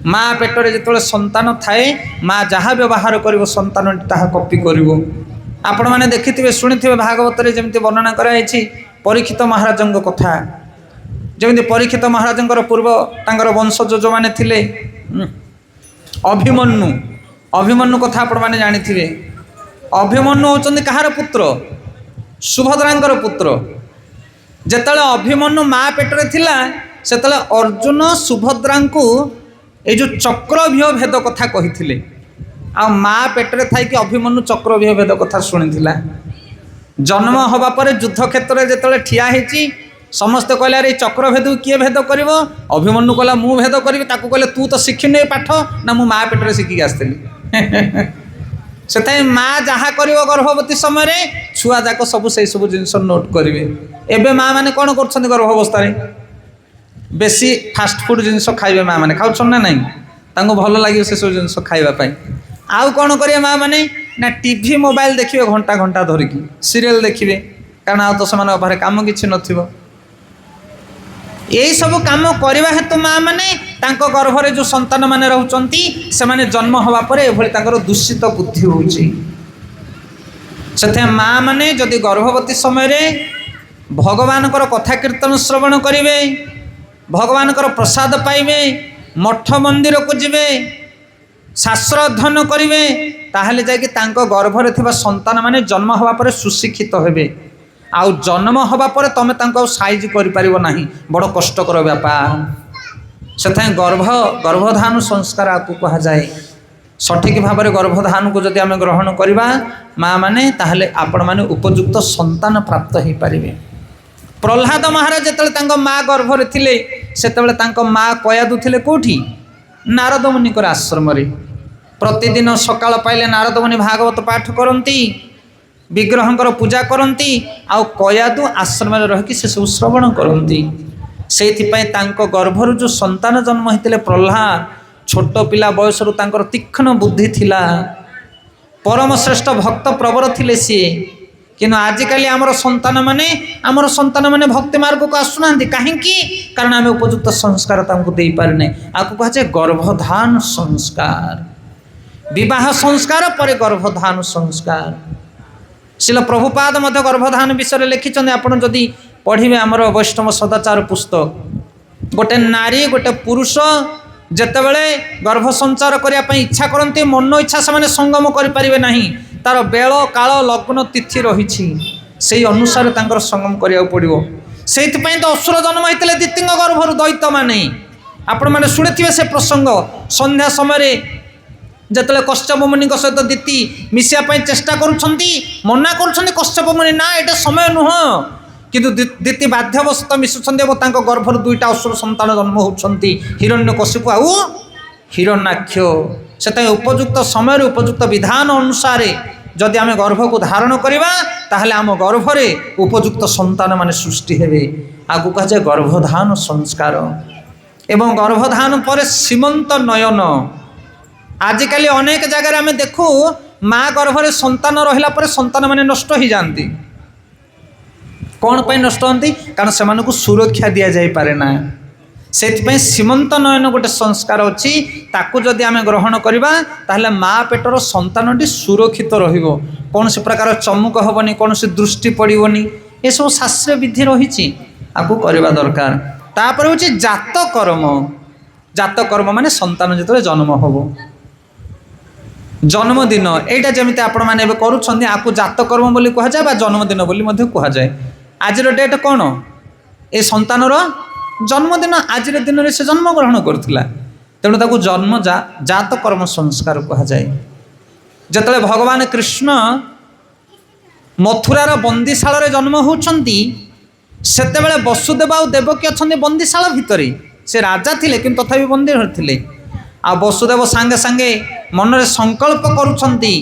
माँ पेटरे जिते संतान थाए माँ जहाँ व्यवहार कर संतान ताहा कॉपी कर आपण मैंने देखिथे शुणी भागवत जमी वर्णना कराई परीक्षित महाराज कथा जमी परीक्षित महाराज पूर्व तांकर वंशज जो मैंने थिले अभिमन्यु अभिमन्यु कथा आपण मैंने जानी अभिमन्यु होचंदी कहार पुत्र सुभद्रांकर पुत्र जेतले अभिमन्यु माँ पेटरे थिला सेतले अर्जुन सुभद्रा को ये जो चक्रव्यूह भेद कथा कही आ माँ पेटरे थी कि अभिमन्यु चक्रव्यूह भेद कथा शुणी जन्म हवा पर युद्ध क्षेत्र में जिते ठिया होती ସମସ୍ତେ କହିଲେ ଆରେ ଚକ୍ର ଭେଦକୁ କିଏ ଭେଦ କରିବ? ଅଭିମନ୍ୟୁ କହିଲା ମୁଁ ଭେଦ କରିବି। ତାକୁ କହିଲେ ତୁ ତ ଶିଖିନୁ ଏ ପାଠ। ନା ମୁଁ ମା ପେଟରେ ଶିଖିକି ଆସିଥିଲି। ସେଥିପାଇଁ ମା ଯାହା କରିବ ଗର୍ଭବତୀ ସମୟରେ ଛୁଆ ଯାକ ସବୁ ସେଇ ସବୁ ଜିନିଷ ନୋଟ୍ କରିବେ। ଏବେ ମା ମାନେ କ'ଣ କରୁଛନ୍ତି ଗର୍ଭାବସ୍ଥାରେ? ବେଶୀ ଫାଷ୍ଟ ଫୁଡ୍ ଜିନିଷ ଖାଇବେ ମା ମାନେ। ଖାଉଛନ୍ତି ନା ନାହିଁ? ତାଙ୍କୁ ଭଲ ଲାଗିବ ସେସବୁ ଜିନିଷ ଖାଇବା ପାଇଁ। ଆଉ କ'ଣ କରିବେ ମା ମାନେ? ନା ଟିଭି ମୋବାଇଲ ଦେଖିବେ ଘଣ୍ଟା ଘଣ୍ଟା ଧରିକି, ସିରିଏଲ ଦେଖିବେ। କାରଣ ଆଉ ତ ସେମାନଙ୍କ ପାଖରେ କାମ କିଛି ନଥିବ। ଏଇସବୁ କାମ କରିବା ହେତୁ ମା ମାନେ ତାଙ୍କ ଗର୍ଭରେ ଯେଉଁ ସନ୍ତାନ ମାନେ ରହୁଛନ୍ତି ସେମାନେ ଜନ୍ମ ହେବା ପରେ ଏଭଳି ତାଙ୍କର ଦୂଷିତ ବୁଦ୍ଧି ହେଉଛି। ସେଥିପାଇଁ ମା ମାନେ ଯଦି ଗର୍ଭବତୀ ସମୟରେ ଭଗବାନଙ୍କର କଥା କୀର୍ତ୍ତନ ଶ୍ରବଣ କରିବେ, ଭଗବାନଙ୍କର ପ୍ରସାଦ ପାଇବେ, ମଠ ମନ୍ଦିରକୁ ଯିବେ, ଶାସ୍ତ୍ର ଅଧ୍ୟୟନ କରିବେ, ତାହେଲେ ଯାଇକି ତାଙ୍କ ଗର୍ଭରେ ଥିବା ସନ୍ତାନ ମାନେ ଜନ୍ମ ହେବା ପରେ ସୁଶିକ୍ଷିତ ହେବେ। ଆଉ ଜନ୍ମ ହେବା ପରେ ତମେ ତାଙ୍କୁ ଆଉ ସାଇଜ କରିପାରିବ ନାହିଁ, ବଡ଼ କଷ୍ଟକର ବ୍ୟାପାର। ସେଥିପାଇଁ ଗର୍ଭଧାନ ସଂସ୍କାର ଆକୁ କୁହାଯାଏ। ସଠିକ୍ ଭାବରେ ଗର୍ଭଧାନକୁ ଯଦି ଆମେ ଗ୍ରହଣ କରିବା ମା ମାନେ, ତାହେଲେ ଆପଣମାନେ ଉପଯୁକ୍ତ ସନ୍ତାନ ପ୍ରାପ୍ତ ହୋଇପାରିବେ। ପ୍ରହ୍ଲାଦ ମହାରାଜ ଯେତେବେଳେ ତାଙ୍କ ମା ଗର୍ଭରେ ଥିଲେ ସେତେବେଳେ ତାଙ୍କ ମା କୟାଦୁ ଥିଲେ କେଉଁଠି? ନାରଦ ମୁନିଙ୍କର ଆଶ୍ରମରେ। ପ୍ରତିଦିନ ସକାଳ ପାଇଲେ ନାରଦ ମୁନି ଭାଗବତ ପାଠ କରନ୍ତି, ବିଗ୍ରହଙ୍କର ପୂଜା କରନ୍ତି, ଆଉ କୟାଦୁ ଆଶ୍ରମରେ ରହିକି ସେସବୁ ଶ୍ରବଣ କରନ୍ତି। ସେଇଥିପାଇଁ ତାଙ୍କ ଗର୍ଭରୁ ଯେଉଁ ସନ୍ତାନ ଜନ୍ମ ହୋଇଥିଲେ ପ୍ରହ୍ଲାଦ, ଛୋଟ ପିଲା ବୟସରୁ ତାଙ୍କର ତୀକ୍ଷ୍ଣ ବୁଦ୍ଧି ଥିଲା, ପରମ ଶ୍ରେଷ୍ଠ ଭକ୍ତ ପ୍ରବର ଥିଲେ ସିଏ। କିନ୍ତୁ ଆଜିକାଲି ଆମର ସନ୍ତାନମାନେ ଭକ୍ତି ମାର୍ଗକୁ ଆସୁନାହାନ୍ତି। କାହିଁକି? କାରଣ ଆମେ ଉପଯୁକ୍ତ ସଂସ୍କାର ତାଙ୍କୁ ଦେଇପାରିନେ। ଆକୁ କୁହାଯାଏ ଗର୍ଭଧାନ ସଂସ୍କାର। ବିବାହ ସଂସ୍କାର ପରେ ଗର୍ଭଧାନ ସଂସ୍କାର। ଶିଲ ପ୍ରଭୁପାଦ ମଧ୍ୟ ଗର୍ଭଧାନ ବିଷୟରେ ଲେଖିଛନ୍ତି। ଆପଣ ଯଦି ପଢ଼ିବେ ଆମର ବୈଷ୍ଣବ ସଦାଚାର ପୁସ୍ତକ, ଗୋଟେ ନାରୀ ଗୋଟେ ପୁରୁଷ ଯେତେବେଳେ ଗର୍ଭ ସଞ୍ଚାର କରିବା ପାଇଁ ଇଚ୍ଛା କରନ୍ତି, ମନ ଇଚ୍ଛା ସେମାନେ ସଙ୍ଗମ କରିପାରିବେ ନାହିଁ। ତାର ବେଳ କାଳ ଲଗ୍ନ ତିଥି ରହିଛି, ସେଇ ଅନୁସାରେ ତାଙ୍କର ସଙ୍ଗମ କରିବାକୁ ପଡ଼ିବ। ସେଇଥିପାଇଁ ତ ଅସୁର ଜନ୍ମ ହୋଇଥିଲେ ଦିତିଙ୍କ ଗର୍ଭରୁ, ଦୈତ୍ୟମାନେ। ଆପଣମାନେ ଶୁଣିଥିବେ ସେ ପ୍ରସଙ୍ଗ। ସନ୍ଧ୍ୟା ସମୟରେ ଯେତେବେଳେ କଶ୍ୟପ ମୁନିଙ୍କ ସହିତ ଦିତି ମିଶିବା ପାଇଁ ଚେଷ୍ଟା କରୁଛନ୍ତି, ମନା କରୁଛନ୍ତି କଶ୍ୟପ ମୁନି, ନା ଏଇଟା ସମୟ ନୁହଁ। କିନ୍ତୁ ଦିତି ବାଧ୍ୟବଶତଃ ମିଶୁଛନ୍ତି ଏବଂ ତାଙ୍କ ଗର୍ଭରୁ ଦୁଇଟା ଅସୁର ସନ୍ତାନ ଜନ୍ମ ହେଉଛନ୍ତି, ହିରଣ୍ୟକଶିପୁ ଆଉ ହିରଣ୍ୟାକ୍ଷ। ସେଥିପାଇଁ ଉପଯୁକ୍ତ ସମୟରେ ଉପଯୁକ୍ତ ବିଧାନ ଅନୁସାରେ ଯଦି ଆମେ ଗର୍ଭକୁ ଧାରଣ କରିବା ତାହେଲେ ଆମ ଗର୍ଭରେ ଉପଯୁକ୍ତ ସନ୍ତାନ ମାନେ ସୃଷ୍ଟି ହେବେ। ଆଗକୁ କୁହାଯାଏ ଗର୍ଭଧାନ ସଂସ୍କାର। ଏବଂ ଗର୍ଭଧାନ ପରେ ସୀମନ୍ତ ନୟନ। ଆଜିକାଲି ଅନେକ ଜାଗାରେ ଆମେ ଦେଖୁ ମା ଗର୍ଭରେ ସନ୍ତାନ ରହିଲା ପରେ ସନ୍ତାନ ମାନେ ନଷ୍ଟ ହୋଇଯାଆନ୍ତି। କ'ଣ ପାଇଁ ନଷ୍ଟ ହୁଅନ୍ତି? କାରଣ ସେମାନଙ୍କୁ ସୁରକ୍ଷା ଦିଆଯାଇପାରେ ନା। ସେଥିପାଇଁ ସୀମନ୍ତ ନୟନ ଗୋଟେ ସଂସ୍କାର ଅଛି। ତାକୁ ଯଦି ଆମେ ଗ୍ରହଣ କରିବା ତାହେଲେ ମା ପେଟର ସନ୍ତାନଟି ସୁରକ୍ଷିତ ରହିବ, କୌଣସି ପ୍ରକାର ଚମୁକ ହେବନି, କୌଣସି ଦୃଷ୍ଟି ପଡ଼ିବନି। ଏସବୁ ଶାସ୍ତ୍ରୀୟ ବିଧି ରହିଛି, ଆକୁ କରିବା ଦରକାର। ତାପରେ ହେଉଛି ଜାତକର୍ମ। ଜାତକର୍ମ ମାନେ ସନ୍ତାନ ଯେତେବେଳେ ଜନ୍ମ ହେବ, ଜନ୍ମଦିନ, ଏଇଟା ଯେମିତି ଆପଣମାନେ ଏବେ କରୁଛନ୍ତି ଆକୁ ଜାତକର୍ମ ବୋଲି କୁହାଯାଏ ବା ଜନ୍ମଦିନ ବୋଲି ମଧ୍ୟ କୁହାଯାଏ। ଆଜିର ଡେଟ୍ କ'ଣ? ଏ ସନ୍ତାନର ଜନ୍ମଦିନ। ଆଜିର ଦିନରେ ସେ ଜନ୍ମଗ୍ରହଣ କରୁଥିଲା, ତେଣୁ ତାକୁ ଜାତକର୍ମ ସଂସ୍କାର କୁହାଯାଏ। ଯେତେବେଳେ ଭଗବାନ କୃଷ୍ଣ ମଥୁରାର ବନ୍ଦିଶାଳରେ ଜନ୍ମ ହେଉଛନ୍ତି ସେତେବେଳେ ବସୁଦେବ ଆଉ ଦେବକୀ ଅଛନ୍ତି ବନ୍ଦିଶାଳ ଭିତରେ। ସେ ରାଜା ଥିଲେ କିନ୍ତୁ ତଥାପି ବନ୍ଦୀ ଥିଲେ। ଆଉ ବସୁଦେବ ସାଙ୍ଗେ ସାଙ୍ଗେ ମନରେ ସଂକଳ୍ପ କରୁଛନ୍ତି,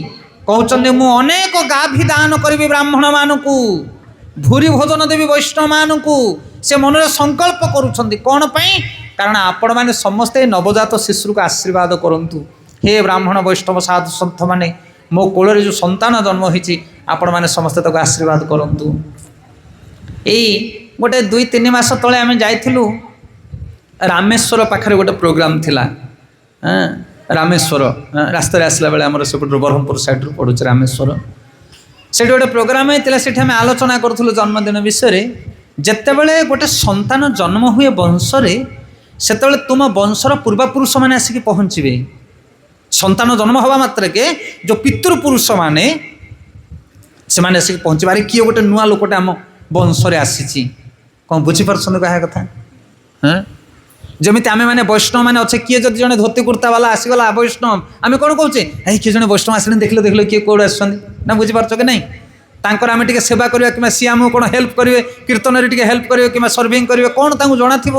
କହୁଛନ୍ତି ମୁଁ ଅନେକ ଗାଭୀ ଦାନ କରିବି ବ୍ରାହ୍ମଣମାନଙ୍କୁ, ଭୂରି ଭୋଜନ ଦେବି ବୈଷ୍ଣବମାନଙ୍କୁ। ସେ ମନରେ ସଂକଳ୍ପ କରୁଛନ୍ତି। କ'ଣ ପାଇଁ? କାରଣ ଆପଣମାନେ ସମସ୍ତେ ନବଜାତ ଶିଶୁକୁ ଆଶୀର୍ବାଦ କରନ୍ତୁ। ହେ ବ୍ରାହ୍ମଣ ବୈଷ୍ଣବ ସାଧୁ ସନ୍ଥମାନେ, ମୋ କୋଳରେ ଯେଉଁ ସନ୍ତାନ ଜନ୍ମ ହୋଇଛି ଆପଣମାନେ ସମସ୍ତେ ତାକୁ ଆଶୀର୍ବାଦ କରନ୍ତୁ। ଏଇ ଗୋଟେ 2-3 ମାସ ତଳେ ଆମେ ଯାଇଥିଲୁ ରାମେଶ୍ୱର ପାଖରେ ଗୋଟେ ପ୍ରୋଗ୍ରାମ୍ ଥିଲା। ରାମେଶ୍ୱର ରାସ୍ତାରେ ଆସିଲା ବେଳେ ଆମର ସେପଟରୁ ବ୍ରହ୍ମପୁର ସାଇଡ଼ରୁ ପଡ଼ୁଛି ରାମେଶ୍ୱର। ସେଠି ଗୋଟେ ପ୍ରୋଗ୍ରାମ୍ ହେଇଥିଲା, ସେଠି ଆମେ ଆଲୋଚନା କରୁଥିଲୁ ଜନ୍ମଦିନ ବିଷୟରେ। ଯେତେବେଳେ ଗୋଟେ ସନ୍ତାନ ଜନ୍ମ ହୁଏ ବଂଶରେ, ସେତେବେଳେ ତୁମ ବଂଶର ପୂର୍ବପୁରୁଷମାନେ ଆସିକି ପହଞ୍ଚିବେ। ସନ୍ତାନ ଜନ୍ମ ହେବା ମାତ୍ରକେ ଯେଉଁ ପିତୃପୁରୁଷମାନେ ସେମାନେ ଆସିକି ପହଞ୍ଚିବେ। ଆରେ କିଏ ଗୋଟେ ନୂଆ ଲୋକଟେ ଆମ ବଂଶରେ ଆସିଛି। କ'ଣ ବୁଝିପାରୁଛନ୍ତି କହିବା କଥା? ଯେମିତି ଆମେମାନେ ବୈଷ୍ଣବ ମାନେ ଅଛେ, କିଏ ଯଦି ଜଣେ ଧୋତି କୁର୍ତ୍ତା ବାଲା ଆସିଗଲା ବୈଷ୍ଣବ, ଆମେ କ'ଣ କହୁଛେ? ଏଇ କିଏ ଜଣେ ବୈଷ୍ଣବ ଆସିଲେଣି, ଦେଖିଲେ କିଏ କେଉଁଠୁ ଆସୁଛନ୍ତି, ନା ବୁଝିପାରୁଛ କି ନାହିଁ? ତାଙ୍କର ଆମେ ଟିକେ ସେବା କରିବା କିମ୍ବା ସିଏ ଆମକୁ କ'ଣ ହେଲ୍ପ କରିବେ, କୀର୍ତ୍ତନରେ ଟିକେ ହେଲ୍ପ କରିବେ କିମ୍ବା ସର୍ଭିଂ କରିବେ, କ'ଣ ତାଙ୍କୁ ଜଣାଥିବ।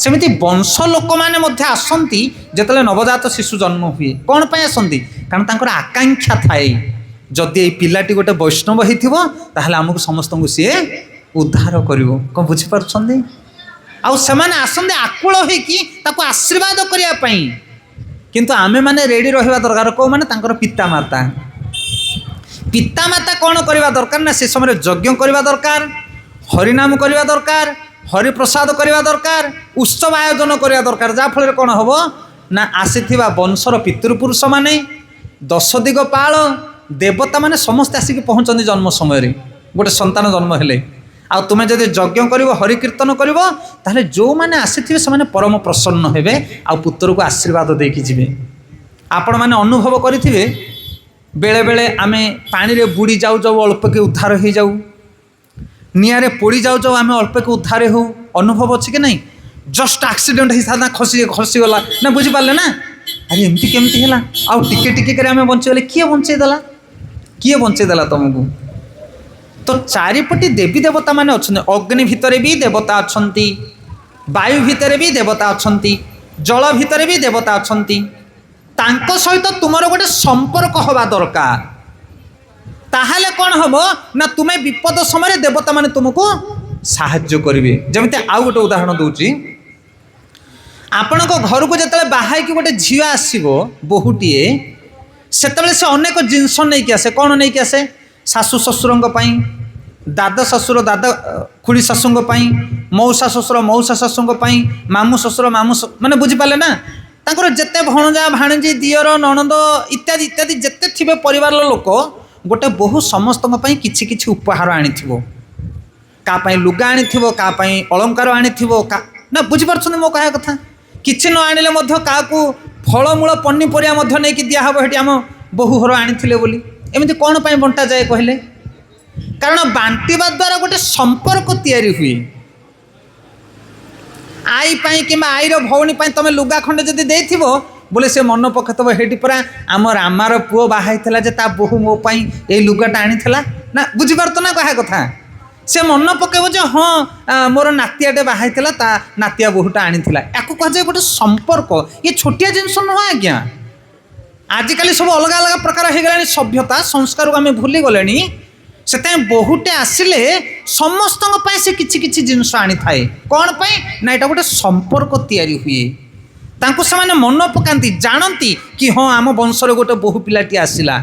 ସେମିତି ବଂଶ ଲୋକମାନେ ମଧ୍ୟ ଆସନ୍ତି ଯେତେବେଳେ ନବଜାତ ଶିଶୁ ଜନ୍ମ ହୁଏ। କ'ଣ ପାଇଁ ଆସନ୍ତି? କାରଣ ତାଙ୍କର ଆକାଂକ୍ଷା ଥାଏ, ଯଦି ଏଇ ପିଲାଟି ଗୋଟେ ବୈଷ୍ଣବ ହେଇଥିବ ତାହେଲେ ଆମକୁ ସମସ୍ତଙ୍କୁ ସିଏ ଉଦ୍ଧାର କରିବ। କ'ଣ ବୁଝିପାରୁଛନ୍ତି? ଆଉ ସେମାନେ ଆସନ୍ତି ଆକୁଳ ହେଇକି ତାକୁ ଆଶୀର୍ବାଦ କରିବା ପାଇଁ। କିନ୍ତୁ ଆମେମାନେ ରେଡ଼ି ରହିବା ଦରକାର। କେଉଁମାନେ? ତାଙ୍କର ପିତାମାତା। ପିତାମାତା କ'ଣ କରିବା ଦରକାର ନା ସେ ସମୟରେ ଯଜ୍ଞ କରିବା ଦରକାର, ହରିନାମ କରିବା ଦରକାର, ହରିପ୍ରସାଦ କରିବା ଦରକାର, ଉତ୍ସବ ଆୟୋଜନ କରିବା ଦରକାର। ଯାହାଫଳରେ କ'ଣ ହେବ ନା ଆସିଥିବା ବଂଶର ପିତୃପୁରୁଷମାନେ, ଦଶ ଦିଗପାଳ, ଦେବତାମାନେ ସମସ୍ତେ ଆସିକି ପହଞ୍ଚନ୍ତି ଜନ୍ମ ସମୟରେ ଗୋଟେ ସନ୍ତାନ ଜନ୍ମ ହେଲେ। ଆଉ ତୁମେ ଯଦି ଯଜ୍ଞ କରିବ, ହରିକୀର୍ତ୍ତନ କରିବ, ତାହେଲେ ଯେଉଁମାନେ ଆସିଥିବେ ସେମାନେ ପରମ ପ୍ରସନ୍ନ ହେବେ ଆଉ ପୁତ୍ରକୁ ଆଶୀର୍ବାଦ ଦେଇକି ଯିବେ। ଆପଣମାନେ ଅନୁଭବ କରିଥିବେ ବେଳେବେଳେ ଆମେ ପାଣିରେ ବୁଡ଼ି ଯାଉ ଯାଉ ଅଳ୍ପକେ ଉଦ୍ଧାର ହେଇଯାଉ, ନିଆଁରେ ପୋଡ଼ି ଯାଉ ଯାଉ ଆମେ ଅଳ୍ପକେ ଉଦ୍ଧାର ହେଉ। ଅନୁଭବ ଅଛି କି ନାହିଁ? ଜଷ୍ଟ ଆକ୍ସିଡେଣ୍ଟ ହେଇଥାନ୍ତା, ଖସିଗଲା ନା, ବୁଝିପାରିଲେ ନା? ଆରେ ଏମିତି କେମିତି ହେଲା? ଆଉ ଟିକେ ଟିକେ କରି ଆମେ ବଞ୍ଚିଗଲେ। କିଏ ବଞ୍ଚେଇ ଦେଲା? କିଏ ବଞ୍ଚେଇ ଦେଲା ତମକୁ? ତ ଚାରିପଟେ ଦେବୀ ଦେବତା ମାନେ ଅଛନ୍ତି। ଅଗ୍ନି ଭିତରେ ବି ଦେବତା ଅଛନ୍ତି, ବାୟୁ ଭିତରେ ବି ଦେବତା ଅଛନ୍ତି, ଜଳ ଭିତରେ ବି ଦେବତା ଅଛନ୍ତି। ତାଙ୍କ ସହିତ ତୁମର ଗୋଟେ ସମ୍ପର୍କ ହେବା ଦରକାର। ତାହେଲେ କ'ଣ ହେବ ନା ତୁମେ ବିପଦ ସମୟରେ ଦେବତା ମାନେ ତୁମକୁ ସାହାଯ୍ୟ କରିବେ। ଯେମିତି ଆଉ ଗୋଟେ ଉଦାହରଣ ଦେଉଛି, ଆପଣଙ୍କ ଘରକୁ ଯେତେବେଳେ ବାହା ହେଇକି ଗୋଟେ ଝିଅ ଆସିବ, ବୋହୂଟିଏ, ସେତେବେଳେ ସେ ଅନେକ ଜିନିଷ ନେଇକି ଆସେ। କ'ଣ ନେଇକି ଆସେ? ଶାଶୁ ଶ୍ୱଶୁରଙ୍କ ପାଇଁ, ଦାଦା ଶ୍ୱଶୁର ଦାଦା ଖୁଡ଼ି ଶାଶୁଙ୍କ ପାଇଁ, ମଉସା ଶ୍ୱଶୁର ମଉସା ଶାଶୁଙ୍କ ପାଇଁ, ମାମୁଁ ଶ୍ୱଶୁର ମାନେ ବୁଝିପାରିଲେ ନା? ତାଙ୍କର ଯେତେ ଭଣଜା ଭାଣିଜୀ ଦିଅର ନଣନ୍ଦ ଇତ୍ୟାଦି ଇତ୍ୟାଦି ଯେତେ ଥିବେ ପରିବାରର ଲୋକ, ଗୋଟେ ବୋହୂ ସମସ୍ତଙ୍କ ପାଇଁ କିଛି କିଛି ଉପହାର ଆଣିଥିବ। କାହା ପାଇଁ ଲୁଗା ଆଣିଥିବ, କାହା ପାଇଁ ଅଳଙ୍କାର ଆଣିଥିବ, ନା ବୁଝିପାରୁଛନ୍ତି ମୋ କହିବା କଥା? କିଛି ନ ଆଣିଲେ ମଧ୍ୟ କାହାକୁ ଫଳମୂଳ ପନିପରିବା ମଧ୍ୟ ନେଇକି ଦିଆହେବ, ସେଠି ଆମ ବୋହୂ ଘର ଆଣିଥିଲେ ବୋଲି। ଏମିତି କ'ଣ ପାଇଁ ବଣ୍ଟାଯାଏ କହିଲେ? କାରଣ ବାଣ୍ଟିବା ଦ୍ୱାରା ଗୋଟେ ସମ୍ପର୍କ ତିଆରି ହୁଏ। ଆଈ ପାଇଁ କିମ୍ବା ଆଈର ଭଉଣୀ ପାଇଁ ତମେ ଲୁଗା ଖଣ୍ଡେ ଯଦି ଦେଇଥିବ ବୋଲେ ସେ ମନ ପକାଇଥିବ, ହେଇଠି ପରା ଆମ ରାମାର ପୁଅ ବାହା ହେଇଥିଲା ଯେ ତା ବୋହୂ ମୋ ପାଇଁ ଏଇ ଲୁଗାଟା ଆଣିଥିଲା, ନା ବୁଝିପାରୁଛ ନା କହିବା କଥା? ସେ ମନ ପକାଇବ ଯେ ହଁ ମୋର ନାତିଆଟେ ବାହା ହେଇଥିଲା, ତା ନାତିଆ ବୋହୂଟା ଆଣିଥିଲା। ୟାକୁ କୁହାଯାଏ ଗୋଟେ ସମ୍ପର୍କ। ଇଏ ଛୋଟିଆ ଜିନିଷ ନୁହଁ ଆଜ୍ଞା। ଆଜିକାଲି ସବୁ ଅଲଗା ଅଲଗା ପ୍ରକାର ହେଇଗଲାଣି, ସଭ୍ୟତା ସଂସ୍କାରକୁ ଆମେ ଭୁଲି ଗଲେଣି। ସେଥିପାଇଁ ବୋହୂଟେ ଆସିଲେ ସମସ୍ତଙ୍କ ପାଇଁ ସେ କିଛି କିଛି ଜିନିଷ ଆଣିଥାଏ। କ'ଣ ପାଇଁ ନା ଏଇଟା ଗୋଟେ ସମ୍ପର୍କ ତିଆରି ହୁଏ। ତାଙ୍କୁ ସେମାନେ ମନ ପକାନ୍ତି, ଜାଣନ୍ତି କି ହଁ ଆମ ବଂଶରେ ଗୋଟେ ବୋହୂ ପିଲାଟି ଆସିଲା।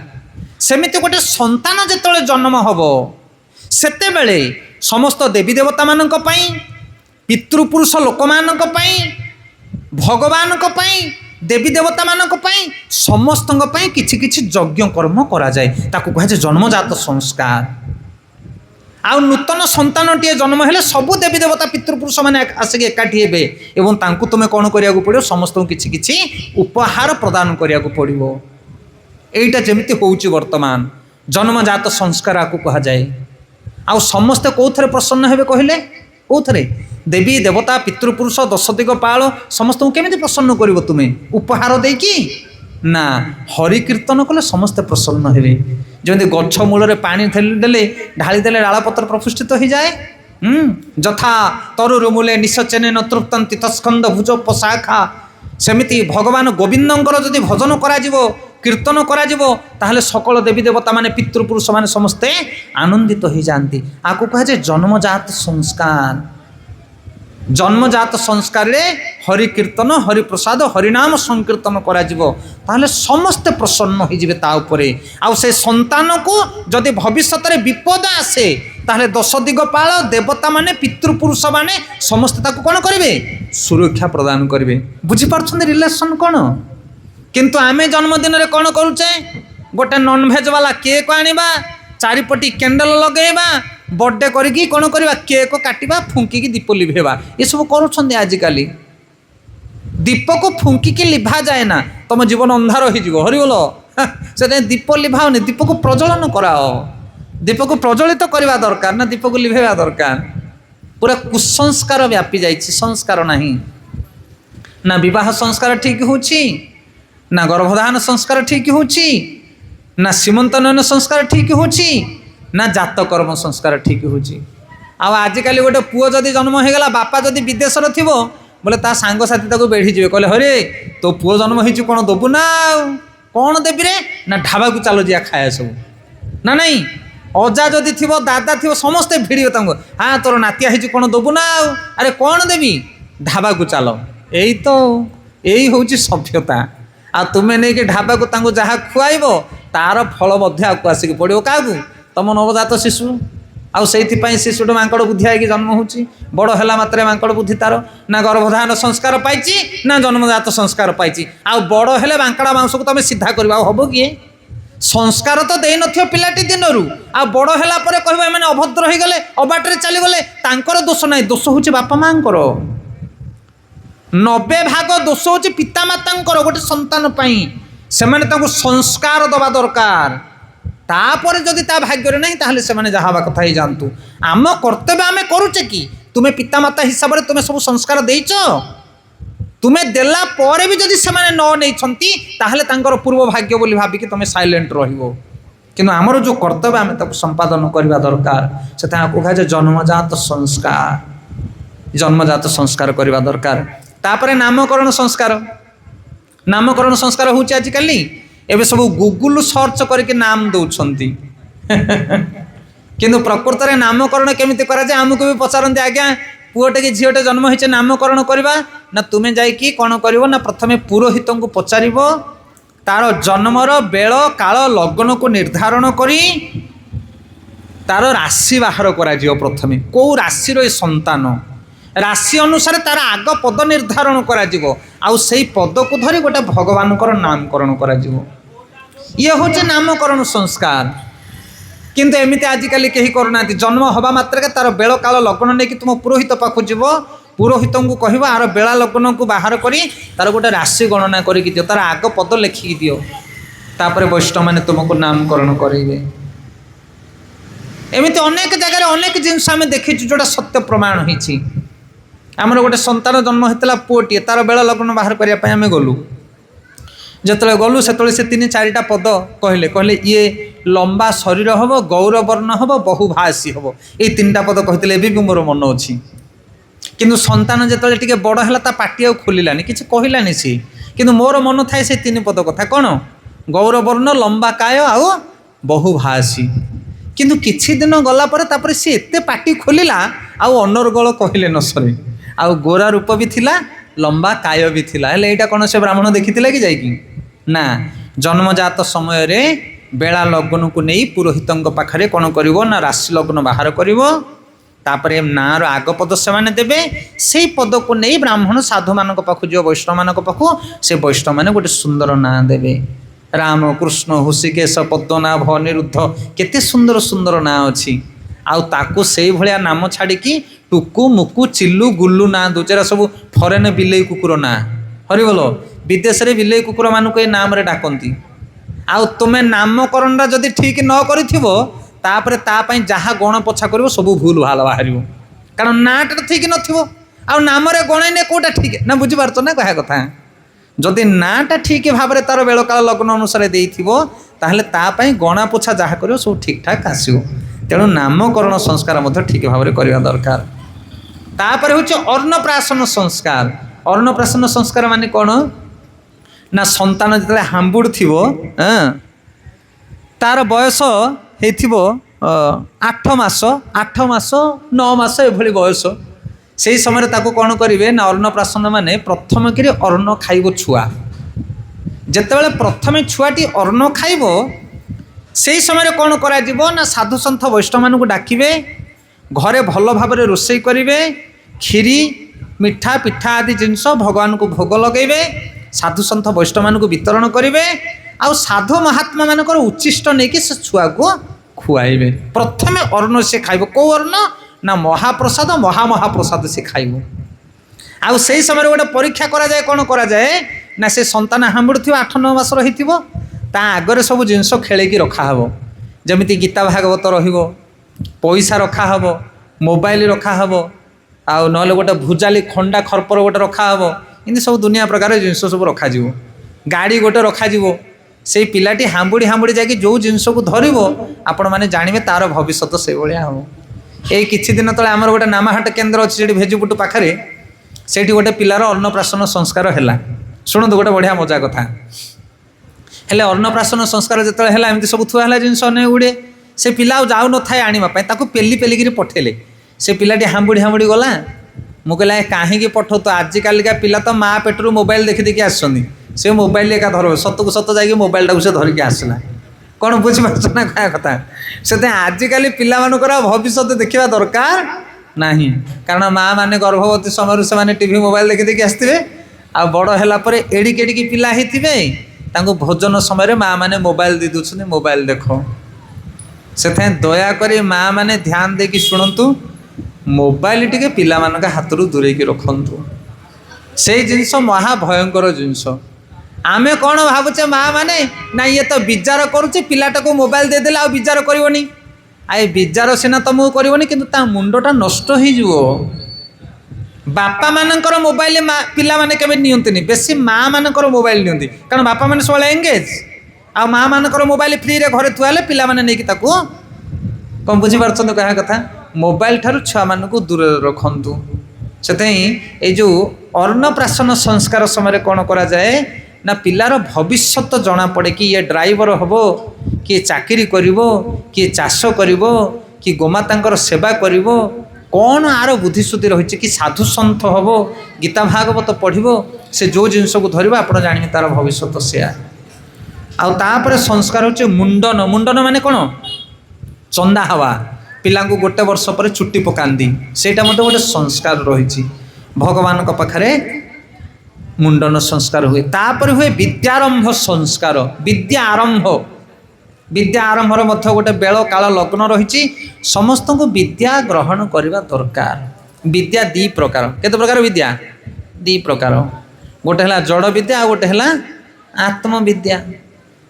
ସେମିତି ଗୋଟେ ସନ୍ତାନ ଯେତେବେଳେ ଜନ୍ମ ହେବ, ସେତେବେଳେ ସମସ୍ତ ଦେବୀ ଦେବତାମାନଙ୍କ ପାଇଁ, ପିତୃପୁରୁଷ ଲୋକମାନଙ୍କ ପାଇଁ, ଭଗବାନଙ୍କ ପାଇଁ, ଦେବୀ ଦେବତାମାନଙ୍କ ପାଇଁ, ସମସ୍ତଙ୍କ ପାଇଁ କିଛି କିଛି ଯଜ୍ଞ କର୍ମ କରାଯାଏ। ତାକୁ କୁହାଯାଏ ଜନ୍ମଜାତ ସଂସ୍କାର। ଆଉ ନୂତନ ସନ୍ତାନଟିଏ ଜନ୍ମ ହେଲେ ସବୁ ଦେବୀ ଦେବତା ପିତୃପୁରୁଷମାନେ ଆସିକି ଏକାଠି ହେବେ ଏବଂ ତାଙ୍କୁ ତୁମେ କ'ଣ କରିବାକୁ ପଡ଼ିବ? ସମସ୍ତଙ୍କୁ କିଛି କିଛି ଉପହାର ପ୍ରଦାନ କରିବାକୁ ପଡ଼ିବ। এইটা যেମିତି ହେଉଛି ବର୍ତ୍ତମାନ ଜନ୍ମଜାତ ସଂସ୍କାର ଆକୁ କୁହାଯାଏ। ଆଉ ସମସ୍ତେ କେଉଁଥିରେ ପ୍ରସନ୍ନ ହେବେ କହିଲେ? କେଉଁଥିରେ? ଦେବୀ ଦେବତା ପିତୃପୁରୁଷ ଦଶ ଦିଗପାଳ ସମସ୍ତଙ୍କୁ କେମିତି ପ୍ରସନ୍ନ କରିବ ତୁମେ? ଉପହାର ଦେଇକି ନା, ହରିକୀର୍ତ୍ତନ କଲେ ସମସ୍ତେ ପ୍ରସନ୍ନ ହେବେ। ଯେମିତି ଗଛ ମୂଳରେ ପାଣି ଦେଲେ ଢାଳିଦେଲେ ଡାଳପତ୍ର ପ୍ରଫୁଷ୍ଠିତ ହୋଇଯାଏ। ଯଥା ତରୁରୁ ମୂଳେ ନିଶଚେନେ ନତୃପ୍ତନ୍ତି ତସ୍କନ୍ଦ ଭୁଜୋପଶାଖା। ସେମିତି ଭଗବାନ ଗୋବିନ୍ଦଙ୍କର ଯଦି ଭଜନ କରାଯିବ, କୀର୍ତ୍ତନ କରାଯିବ, ତାହେଲେ ସକଳ ଦେବୀ ଦେବତା ମାନେ ପିତୃପୁରୁଷ ମାନେ ସମସ୍ତେ ଆନନ୍ଦିତ ହୋଇଯାଆନ୍ତି। ଆକୁ କୁହାଯାଏ ଜନ୍ମଜାତ ସଂସ୍କାର। ଜନ୍ମଜାତ ସଂସ୍କାରରେ ହରିକୀର୍ତ୍ତନ, ହରିପ୍ରସାଦ, ହରିନାମ ସଂକୀର୍ତ୍ତନ କରାଯିବ, ତାହେଲେ ସମସ୍ତେ ପ୍ରସନ୍ନ ହୋଇଯିବେ ତା ଉପରେ। ଆଉ ସେ ସନ୍ତାନକୁ ଯଦି ଭବିଷ୍ୟତରେ ବିପଦ ଆସେ, ତାହେଲେ ଦଶ ଦିଗପାଳ ଦେବତା ମାନେ ପିତୃପୁରୁଷ ମାନେ ସମସ୍ତେ ତାକୁ କ'ଣ କରିବେ? ସୁରକ୍ଷା ପ୍ରଦାନ କରିବେ। ବୁଝିପାରୁଛନ୍ତି ରିଲେସନ୍ କ'ଣ? କିନ୍ତୁ ଆମେ ଜନ୍ମଦିନରେ କ'ଣ କରୁଛେ? ଗୋଟେ ନନଭେଜ୍ ବାଲା କେକ୍ ଆଣିବା, ଚାରିପଟି କ୍ୟାଣ୍ଡେଲ ଲଗାଇବା, ବର୍ଥଡେ କରିକି କ'ଣ କରିବା? କେକ୍ କାଟିବା, ଫୁଙ୍କିକି ଦୀପ ଲିଭେଇବା, ଏସବୁ କରୁଛନ୍ତି ଆଜିକାଲି। ଦୀପକୁ ଫୁଙ୍କିକି ଲିଭାଯାଏ ନା, ତମ ଜୀବନ ଅନ୍ଧାର ହୋଇଯିବ। ହରିବୋଲ। ସେଥିପାଇଁ ଦୀପ ଲିଭାଉନି, ଦୀପକୁ ପ୍ରଜ୍ୱଳନ କରାଅ। ଦୀପକୁ ପ୍ରଜ୍ୱଳିତ କରିବା ଦରକାର ନା ଦୀପକୁ ଲିଭେଇବା ଦରକାର। ପୁରା କୁସଂସ୍କାର ବ୍ୟାପି ଯାଇଛି, ସଂସ୍କାର ନାହିଁ। ନା ବିବାହ ସଂସ୍କାର ଠିକ୍ ହେଉଛି, ନା ଗର୍ଭଧାରଣ ସଂସ୍କାର ଠିକ୍ ହେଉଛି, ନା ସୀମନ୍ତନୟନ ସଂସ୍କାର ଠିକ୍ ହେଉଛି, ନା ଜାତ କର୍ମ ସଂସ୍କାର ଠିକ୍ ହେଉଛି। ଆଉ ଆଜିକାଲି ଗୋଟେ ପୁଅ ଯଦି ଜନ୍ମ ହୋଇଗଲା, ବାପା ଯଦି ବିଦେଶରେ ଥିବ ବୋଲେ ତା ସାଙ୍ଗସାଥି ତାକୁ ବେଢ଼ିଯିବେ, କହିଲେ ହରେ ତୋ ପୁଅ ଜନ୍ମ ହେଇଛି କ'ଣ ଦେବୁ ନା? ଆଉ କ'ଣ ଦେବି ରେ? ନା ଢାବାକୁ ଚାଲ ଯିବା ଖାଇବା ସବୁ, ନା ନାଇଁ? ଅଜା ଯଦି ଥିବ, ଦାଦା ଥିବ, ସମସ୍ତେ ଭିଡ଼ିବେ ତାଙ୍କୁ, ହଁ ତୋର ନାତିଆ ହେଇଛି କ'ଣ ଦେବୁ ନା? ଆଉ ଆରେ କ'ଣ ଦେବି? ଢାବାକୁ ଚାଲ। ଏଇ ତ, ଏଇ ହେଉଛି ସଭ୍ୟତା। ଆଉ ତୁମେ ନେଇକି ଢାବାକୁ ତାଙ୍କୁ ଯାହା ଖୁଆଇବ ତାର ଫଳ ମଧ୍ୟ ଆକୁ ଆସିକି ପଡ଼ିବ। କାହାକୁ? ତମ ନବଜାତ ଶିଶୁ। ଆଉ ସେଇଥିପାଇଁ ଶିଶୁଟି ମାଙ୍କଡ଼ ବୁଦ୍ଧି ହେଇକି ଜନ୍ମ ହେଉଛି। ବଡ଼ ହେଲା ମାତ୍ରେ ମାଙ୍କଡ଼ ବୁଦ୍ଧି ତାର, ନା ଗର୍ଭଧାରଣ ସଂସ୍କାର ପାଇଛି ନା ଜନ୍ମଜାତ ସଂସ୍କାର ପାଇଛି। ଆଉ ବଡ଼ ହେଲେ ମାଙ୍କଡ଼ା ମାଂସକୁ ତମେ ସିଧା କରିବ, ଆଉ ହବ କିଏ? ସଂସ୍କାର ତ ଦେଇନଥିବ ପିଲାଟି ଦିନରୁ, ଆଉ ବଡ଼ ହେଲା ପରେ କହିବ ଏମାନେ ଅଭଦ୍ର ହେଇଗଲେ, ଅବାଟରେ ଚାଲିଗଲେ, ତାଙ୍କର ଦୋଷ ନାହିଁ, ଦୋଷ ହେଉଛି ବାପା ମାଙ୍କର। 90% ଦୋଷ ହେଉଛି ପିତାମାତାଙ୍କର ଗୋଟେ ସନ୍ତାନ ପାଇଁ। ସେମାନେ ତାଙ୍କୁ ସଂସ୍କାର ଦେବା ଦରକାର। ତାପରେ ଯଦି ତା ଭାଗ୍ୟରେ ନାହିଁ ତାହେଲେ ସେମାନେ ଯାହା ହେବା କଥା ହେଇଯାଆନ୍ତୁ। ଆମ କର୍ତ୍ତବ୍ୟ ଆମେ କରୁଛେ କି? ତୁମେ ପିତାମାତା ହିସାବରେ ତୁମେ ସବୁ ସଂସ୍କାର ଦେଇଛ? ତୁମେ ଦେଲା ପରେ ବି ଯଦି ସେମାନେ ନ ନେଇଛନ୍ତି ତାହେଲେ ତାଙ୍କର ପୂର୍ବ ଭାଗ୍ୟ ବୋଲି ଭାବିକି ତୁମେ ସାଇଲେଣ୍ଟ ରହିବ। କିନ୍ତୁ ଆମର ଯେଉଁ କର୍ତ୍ତବ୍ୟ ଆମେ ତାକୁ ସମ୍ପାଦନ କରିବା ଦରକାର। ସେଥିପାଇଁ କୁହାଯାଏ ଜନ୍ମଜାତ ସଂସ୍କାର, ଜନ୍ମଜାତ ସଂସ୍କାର କରିବା ଦରକାର। ତାପରେ ନାମକରଣ ସଂସ୍କାର। ନାମକରଣ ସଂସ୍କାର ହେଉଛି ଆଜିକାଲି ଏବେ ସବୁ ଗୁଗୁଲ ସର୍ଚ୍ଚ କରିକି ନାମ ଦେଉଛନ୍ତି। କିନ୍ତୁ ପ୍ରକୃତରେ ନାମକରଣ କେମିତି କରାଯାଏ ଆମକୁ ବି ପଚାରନ୍ତି, ଆଜ୍ଞା ପୁଅଟେ କି ଝିଅଟେ ଜନ୍ମ ହେଇছে ନାମକରଣ କରିବା ନା? ତୁମେ ଯାଇକି କ'ଣ କରିବ ନା ପ୍ରଥମେ ପୁରୋହିତଙ୍କୁ ପଚାରିବ, ତାର ଜନ୍ମର ବେଳ କାଳ ଲଗ୍ନକୁ ନିର୍ଦ୍ଧାରଣ କରି ତାର ରାଶି ବାହାର କରାଯିବ। ପ୍ରଥମେ କେଉଁ ରାଶିର ଏ ସନ୍ତାନ, ରାଶି ଅନୁସାରେ ତାର ଆଗ ପଦ ନିର୍ଦ୍ଧାରଣ କରାଯିବ, ଆଉ ସେଇ ପଦକୁ ଧରି ଗୋଟେ ଭଗବାନଙ୍କର ନାମକରଣ କରାଯିବ। ଇଏ ହେଉଛି ନାମକରଣ ସଂସ୍କାର। କିନ୍ତୁ ଏମିତି ଆଜିକାଲି କେହି କରୁନାହାନ୍ତି। ଜନ୍ମ ହେବା ମାତ୍ରକେ ତାର ବେଳ କାଳ ଲଗ୍ନ ନେଇକି ତୁମ ପୁରୋହିତ ପାଖକୁ ଯିବ, ପୁରୋହିତଙ୍କୁ କହିବ ଆର ବେଳା ଲଗ୍ନକୁ ବାହାର କରି ତାର ଗୋଟେ ରାଶି ଗଣନା କରିକି ଦିଅ, ତାର ଆଗ ପଦ ଲେଖିକି ଦିଅ, ତାପରେ ବୈଷ୍ଣବମାନେ ତୁମକୁ ନାମକରଣ କରାଇବେ। ଏମିତି ଅନେକ ଜାଗାରେ ଅନେକ ଜିନିଷ ଆମେ ଦେଖିଛୁ ଯେଉଁଟା ସତ୍ୟ ପ୍ରମାଣ ହେଇଛି। ଆମର ଗୋଟେ ସନ୍ତାନ ଜନ୍ମ ହେଇଥିଲା ପୁଅଟିଏ, ତାର ବେଳ ଲଗ୍ନ ବାହାର କରିବା ପାଇଁ ଆମେ ଗଲୁ। ଯେତେବେଳେ ଗଲୁ ସେତେବେଳେ ସେ 3-4ଟା ପଦ କହିଲେ ଇଏ ଲମ୍ବା ଶରୀର ହେବ, ଗୌରବର୍ଣ୍ଣ ହେବ, ବହୁଭାଷୀ ହେବ। ଏଇ 3ଟା ପଦ କହିଥିଲେ, ଏବେ ବି ମୋର ମନ ଅଛି। କିନ୍ତୁ ସନ୍ତାନ ଯେତେବେଳେ ଟିକେ ବଡ଼ ହେଲା ତା ପାଟି ଆଉ ଖୋଲିଲାନି, କିଛି କହିଲାନି ସେ। କିନ୍ତୁ ମୋର ମନ ଥାଏ ସେ 3 ପଦ କଥା, କ'ଣ? ଗୌରବର୍ଣ୍ଣ, ଲମ୍ବା କାୟ ଆଉ ବହୁଭାଷୀ। କିନ୍ତୁ କିଛି ଦିନ ଗଲା ପରେ ତାପରେ ସେ ଏତେ ପାଟି ଖୋଲିଲା ଆଉ ଅନର୍ଗଳ କହିଲେ ନ ସରେ। ଆଉ ଗୋରା ରୂପ ବି ଥିଲା, ଲମ୍ବା କାୟ ବି ଥିଲା। ହେଲେ ଏଇଟା କ'ଣ ସେ ବ୍ରାହ୍ମଣ ଦେଖିଥିଲେ କି ଯାଇକି? ନା, ଜନ୍ମଜାତ ସମୟରେ ବେଳା ଲଗ୍ନକୁ ନେଇ ପୁରୋହିତଙ୍କ ପାଖରେ କ'ଣ କରିବ ନା ରାଶି ଲଗ୍ନ ବାହାର କରିବ। ତାପରେ ନାଁର ଆଗ ପଦ ସେମାନେ ଦେବେ, ସେଇ ପଦକୁ ନେଇ ବ୍ରାହ୍ମଣ ସାଧୁମାନଙ୍କ ପାଖକୁ ଯିବ, ବୈଷ୍ଣବମାନଙ୍କ ପାଖକୁ। ସେ ବୈଷ୍ଣବମାନେ ଗୋଟେ ସୁନ୍ଦର ନାଁ ଦେବେ। ରାମ, କୃଷ୍ଣ, ହୃଷିକେଶ, ପଦ୍ମନାଭ, ଅନିରୁଦ୍ଧ, କେତେ ସୁନ୍ଦର ସୁନ୍ଦର ନାଁ ଅଛି। ଆଉ ତାକୁ ସେଇଭଳିଆ ନାମ ଛାଡ଼ିକି ଟୁକୁ, ମୁକୁ, ଚିଲୁ, ଗୁଲୁ ନାଁ ଦେଉଛି। ଏରା ସବୁ ଫରେନ ବିଲେଇ କୁକୁର ନାଁ। ହରିବୋଲ। ବିଦେଶରେ ବିଲେଇ କୁକୁରମାନଙ୍କୁ ଏ ନାମରେ ଡାକନ୍ତି। ଆଉ ତୁମେ ନାମକରଣଟା ଯଦି ଠିକ୍ ନ କରିଥିବ ତାପରେ ତା ପାଇଁ ଯାହା ଗଣ ପଛା କରିବ ସବୁ ଭୁଲ ଭାଲ ବାହାରିବ, କାରଣ ନାଁଟା ଠିକ୍ ନଥିବ। ଆଉ ନାମରେ ଗଣେଇନେ କେଉଁଟା ଠିକ୍, ନା ବୁଝିପାରୁଛ ନା କହିବା କଥା? ଯଦି ନାଁଟା ଠିକ୍ ଭାବରେ ତାର ବେଳକାଳ ଲଗ୍ନ ଅନୁସାରେ ଦେଇଥିବ ତାହେଲେ ତା ପାଇଁ ଗଣା ପୋଛା ଯାହା କରିବ ସବୁ ଠିକ୍ ଠାକ୍ ଆସିବ। ତେଣୁ ନାମକରଣ ସଂସ୍କାର ମଧ୍ୟ ଠିକ୍ ଭାବରେ କରିବା ଦରକାର। ତାପରେ ହେଉଛି ଅନ୍ନପ୍ରାଶନ ସଂସ୍କାର। ଅନ୍ନପ୍ରାଶନ ସଂସ୍କାର ମାନେ କ'ଣ ନା ସନ୍ତାନ ଯେତେବେଳେ ହାମ୍ବୁଡ଼ ଥିବ, ତାର ବୟସ ହେଇଥିବ 8 ମାସ, 9 ମାସ ଏଭଳି ବୟସ। ସେହି ସମୟରେ ତାକୁ କ'ଣ କରିବେ ନା ଅନ୍ନପ୍ରାଶନ ମାନେ ପ୍ରଥମ କରି ଅନ୍ନ ଖାଇବ ଛୁଆ। ଯେତେବେଳେ ପ୍ରଥମେ ଛୁଆଟି ଅନ୍ନ ଖାଇବ ସେହି ସମୟରେ କ'ଣ କରାଯିବ ନା ସାଧୁସନ୍ଥ ବୈଷ୍ଣବମାନଙ୍କୁ ଡାକିବେ, ଘରେ ଭଲ ଭାବରେ ରୋଷେଇ କରିବେ, କ୍ଷୀରି, ମିଠା, ପିଠା ଆଦି ଜିନିଷ ଭଗବାନଙ୍କୁ ଭୋଗ ଲଗାଇବେ, ସାଧୁସନ୍ଥ ବୈଷ୍ଣବମାନଙ୍କୁ ବିତରଣ କରିବେ, ଆଉ ସାଧୁ ମହାତ୍ମାମାନଙ୍କର ଉଚ୍ଚିଷ୍ଟ ନେଇକି ସେ ଛୁଆକୁ ଖୁଆଇବେ। ପ୍ରଥମେ ଅନ୍ନ ସେ ଖାଇବ। କେଉଁ ଅନ୍ନ ନା ମହାପ୍ରସାଦ, ମହାପ୍ରସାଦ ସେ ଖାଇବ। ଆଉ ସେହି ସମୟରେ ଗୋଟେ ପରୀକ୍ଷା କରାଯାଏ। କ'ଣ କରାଯାଏ ନା ସେ ସନ୍ତାନ ହାମ୍ବୁଡ଼ ଥିବ, 8-9 ମାସର ହେଇଥିବ, ତା ଆଗରେ ସବୁ ଜିନିଷ ଖେଳେଇକି ରଖାହେବ। ଯେମିତି ଗୀତା ଭାଗବତ ରହିବ, ପଇସା ରଖାହେବ, ମୋବାଇଲ ରଖାହେବ, ଆଉ ନହେଲେ ଗୋଟେ ଭୁଜାଲି ଖଣ୍ଡା ଖର୍ପର ଗୋଟେ ରଖାହେବ। ଏମିତି ସବୁ ଦୁନିଆ ପ୍ରକାର ଜିନିଷ ସବୁ ରଖାଯିବ। ଗାଡ଼ି ଗୋଟେ ରଖାଯିବ। से पिलाटी हांबुड़ी हांबुड़ी जाकि जो जिनस को धरब आपण मैंने जानवे तार भविष्य से भाया हम। ये किछि दिन तले आमर गोटे नामाहाट केन्द्र अच्छी भेजुपुट पाखे से गोटे पिलार अन्नप्राशन संस्कार है। शुणु गोटे बढ़िया मजा कथा हेले अन्नप्राशन संस्कार जो है एमती सब थुआला जिनस अनेक गुड़े से पिला जाऊ न था आने पेली पेलिकी पठेले से पिलाटी हांबुड़ी हांबुड़ी गला मुझे कहीं पठाऊ तो आजिकालिका पिला तो माँ पेटरू मोबाइल देखी देखी आसुँच से मोबाइल एका धर सतक सत जा मोबाइल टाक से धरिकी आसला कौन बुझीपार ना क्या कथा से आजिकल पिलामानकर भविष्य देखा दरकार नहीं कारण माँ मैंने गर्भवती समय से मैंने टीवी मोबाइल देखी देखी आसते आ बड़ है एडिक एडिक पिला होते भोजन समय माँ मैंने मोबाइल दे दूसरे मोबाइल देख से दयाकोरी माँ मैंने ध्यान देकी शुणु मोबाइल टी पिला हाथ दूरे रखु से जिनस महाभयंकर जिनस आमे कौन भावुचे माँ मैंने ना ये तो विचार करुचे पिलाटा को मोबाइल देदेला आ विचार करनी आए विचार सीना तुमको करनी कि मुंडटा नष्ट हो बापा मानकर मोबाइल पिला माने केबे नियंतिनी बेसी माँ मानकर मोबाइल नियंती कारण बापा माने सब एंगेज आ माँ मानकर मोबाइल फ्री रे घरे थुआले पिला माने नहीं ताकू कौन बुझी पारछन कहा कथा मोबाइल ठारू छुआ मानकू दूर रखंतु से ये जो अन्नप्राशन संस्कार समय कौन करा जाए ना पिलार भविष्य जना पड़े कि ये ड्राइवर हम किए चाकरी करिवो किए चाष करिवो कि गोमातांकर सेवा करिवो कौन आर बुद्धिश्रुति रही कि साधु सन्थ हम गीता भागवत पढ़ो से जो जिनस को धर आप जानवे तार भविष्य से आउे संस्कार होचे मुंडन मुंडन माने कौन चंदा हवा पिला गोटे वर्ष पर छुट्टी पकाती सेटा मत गोटे संस्कार रही भगवान पाखे मुंडन संस्कार हुए तापर हुए विद्यारंभ संस्कार विद्या आरंभर मध्य गोटे बेल काल लग्न रही समस्त को विद्या ग्रहण करने दरकार विद्या दी प्रकार केते प्रकार विद्या दी प्रकार गोटे है जड़ विद्या गोटे है आत्मविद्या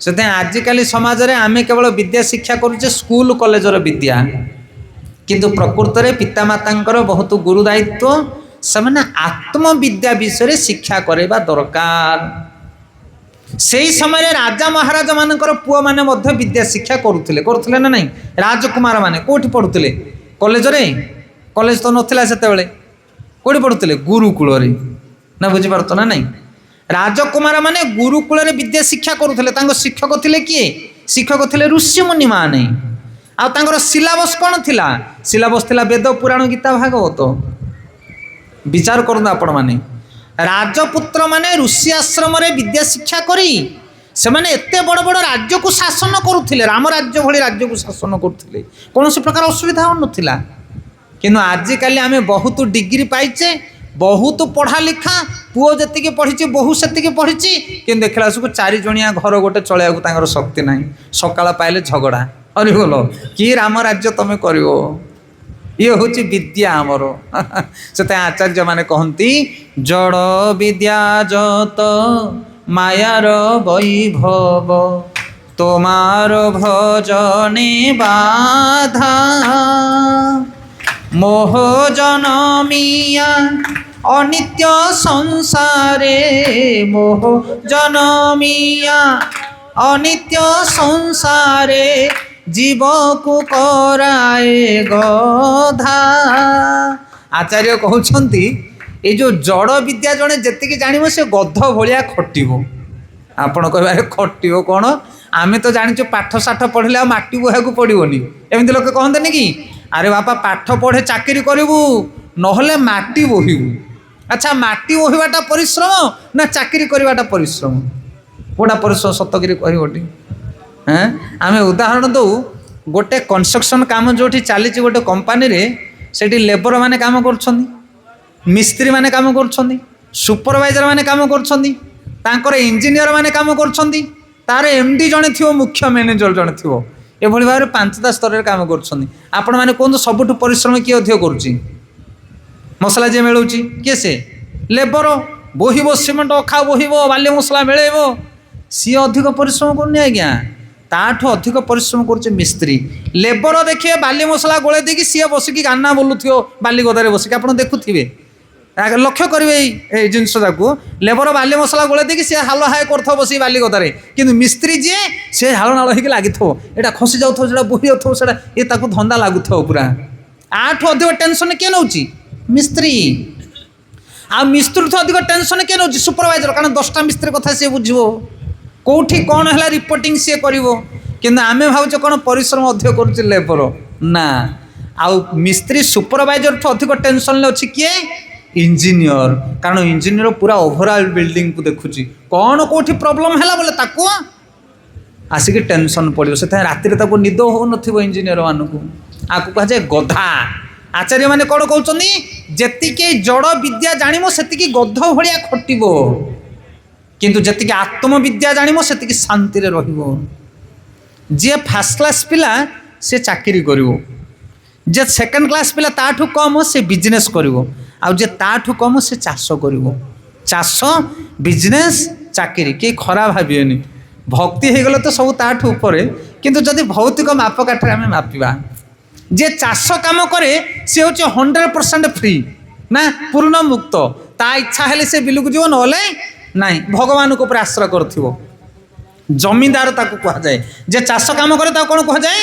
से आजिकल समाज में आम केवल विद्या शिक्षा करुचे स्कूल कॉलेजर विद्या किंतु प्रकृत में पितामाता बहुत गुरु दायित्व से आत्मविद्या विषय शिक्षा करवा दरकार से ही समय राजा महाराजा मानकर पुआ माने मध्य विद्या शिक्षा करुले ना नहीं राजकुमार माने कोठी पढ़ुले कॉलेज कॉलेज तो नथिला सेतेबेले कोठी पढ़ुले गुरुकुल ना बुझीपार ना नहीं राजकुमार माने गुरुकुल विद्या शिक्षा करुले शिक्षक थिले किए शिक्षक थिले ऋषि मुनि माने आर सिलेबस कौन थिला सिलेबस थिला वेद पुराण गीता भागवत विचार करना आपण माने राजपुत्र माने ऋषि आश्रम रे विद्या शिक्षा करी से माने एते बड़ बड़ राज्य को शासन करुथिले राम राज्य भली राज्य को शासन करुथिले कौन से प्रकार असुविधा हो नथिला किंतु आजिकल आमे बहुत डिग्री पाइचे बहुत पढ़ा लिखा पुओ जति पढ़ी बहु से पढ़ी कि देखला सब चारि जणिया घर गोटे चलैया शक्ति ना सकाळ पाइले झगड़ा अरे बोलो कि राम राज्य तुम कर ये हूँ विद्या आमर से आचार्य माने कहती जड़ विद्या जत मायार वैभव तोमार भजने बाधा मोह जनमिया अनित्य संसारे मोह जनमिया अनित्य संसारे जीव को कराए गधा आचार्य कहते ये जो जड़ विद्या जड़े जी जान से गध भाया खटो आपण कह खटो कौन आम तो जानी पाठ साठ पढ़ले माटी बोहा को पड़ोनी एमती लोक कहते कि अरे बापा पाठ पढ़े चाकरी करूँ ना माटी बोहबू अच्छा माटी बोहबाटा परिश्रम ना चाकरी करवाटा परिश्रम कौटा परिश्रम सतगिरी कहटी हाँ आम उदाहरण दो गोटे कंस्ट्रक्शन काम जो चली गोटे कंपानी रे सेठी लेबर माने काम कर मिस्त्री माने काम कर सुपरवाइजर माने काम कर इंजीनियर माने काम कर तार एमडी जड़े थी मुख्य मैनेजर जड़े थी ये भाव में 5टा स्तर में काम कर मैंने कहते सबुठ परिश्रम किए अधिक करुच्ची मसला जी मिलूँ किए से लेबर बोहिब सीमेंट अखा बोहिब बाली मसला मिलेब सी अधिक परिश्रम करनी आज्ञा ताठू अधिक परिश्रम कर मिस्त्री लेबर देखिए बाली मसला गोले देकी सी बसिकी गाना बोलुथ बाली गदारे बसिक आप देखुवे ଲକ୍ଷ୍ୟ କରିବେ ଏଇ ଜିନିଷଟାକୁ ଲେବର ବାଲି ମସଲା ଗୋଳେଇ ଦେଇକି ସେ ହାଲ ହାଏ କରୁଥିବ ବସିକି ବାଲି କତାରେ, କିନ୍ତୁ ମିସ୍ତ୍ରୀ ଯିଏ ସେ ଝାଳ ନାଳ ହେଇକି ଲାଗିଥିବ, ଏଇଟା ଖସି ଯାଉଥିବ, ସେଟା ବୋହି ଯାଉଥିବ, ସେଟା ଏ ତାକୁ ଧନ୍ଦା ଲାଗୁଥିବ ପୁରା। ଆଠୁ ଅଧିକ ଟେନସନ୍ କିଏ ନେଉଛି? ମିସ୍ତ୍ରୀ। ଆଉ ମିସ୍ତ୍ରୀଠୁ ଅଧିକ ଟେନସନ୍ କିଏ ନେଉଛି? ସୁପରଭାଇଜର। କାରଣ 10ଟା ମିସ୍ତ୍ରୀ କଥା ସିଏ ବୁଝିବ, କେଉଁଠି କ'ଣ ହେଲା ରିପୋର୍ଟିଂ ସିଏ କରିବ। କିନ୍ତୁ ଆମେ ଭାବୁଛେ କ'ଣ ପରିଶ୍ରମ ଅଧିକ କରୁଛି ଲେବର, ନା। ଆଉ ମିସ୍ତ୍ରୀ ସୁପରଭାଇଜରଠୁ ଅଧିକ ଟେନସନ୍ରେ ଅଛି କିଏ? ଇଞ୍ଜିନିୟର। କାରଣ ଇଞ୍ଜିନିୟର ପୁରା ଓଭରଅଲ୍ ବିଲ୍ଡିଂକୁ ଦେଖୁଛି, କ'ଣ କେଉଁଠି ପ୍ରୋବ୍ଲେମ୍ ହେଲା ବୋଲେ ତାକୁ ଆସିକି ଟେନସନ୍ ପଡ଼ିବ। ସେଥିପାଇଁ ରାତିରେ ତାକୁ ନିଦ ହେଉନଥିବ ଇଞ୍ଜିନିୟର ମାନଙ୍କୁ। ଆକୁ କୁହାଯାଏ ଗଧା। ଆଚାର୍ଯ୍ୟମାନେ କ'ଣ କହୁଛନ୍ତି? ଯେତିକି ଜଡ଼ ବିଦ୍ୟା ଜାଣିବ ସେତିକି ଗଧ ଭଳିଆ ଖଟିବ, କିନ୍ତୁ ଯେତିକି ଆତ୍ମବିଦ୍ୟା ଜାଣିବ ସେତିକି ଶାନ୍ତିରେ ରହିବ। ଯିଏ ଫାର୍ଷ୍ଟ କ୍ଲାସ୍ ପିଲା ସେ ଚାକିରି କରିବ, ଯେ ସେକେଣ୍ଡ କ୍ଲାସ୍ ପିଲା ତାଠୁ କମ୍ ସେ ବିଜନେସ୍ କରିବ, ଆଉ ଯେ ତାଠୁ କମ୍ ସେ ଚାଷ କରିବ। ଚାଷ, ବିଜନେସ୍, ଚାକିରି କେହି ଖରାପ ଭାବିବେନି। ଭକ୍ତି ହେଇଗଲେ ତ ସବୁ ତାଠୁ ଉପରେ, କିନ୍ତୁ ଯଦି ଭୌତିକ ମାପକାଠିରେ ଆମେ ମାପିବା, ଯେ ଚାଷ କାମ କରେ ସେ ହେଉଛି 100% ଫ୍ରି, ନା ପୂର୍ଣ୍ଣ ମୁକ୍ତ। ତା ଇଚ୍ଛା ହେଲେ ସେ ବିଲକୁ ଯିବ, ନହେଲେ ନାହିଁ, ଭଗବାନଙ୍କ ଉପରେ ଆଶ୍ରୟ କରୁଥିବ। ଜମିଦାର ତାକୁ କୁହାଯାଏ। ଯେ ଚାଷ କାମ କରେ ତାକୁ କ'ଣ କୁହାଯାଏ?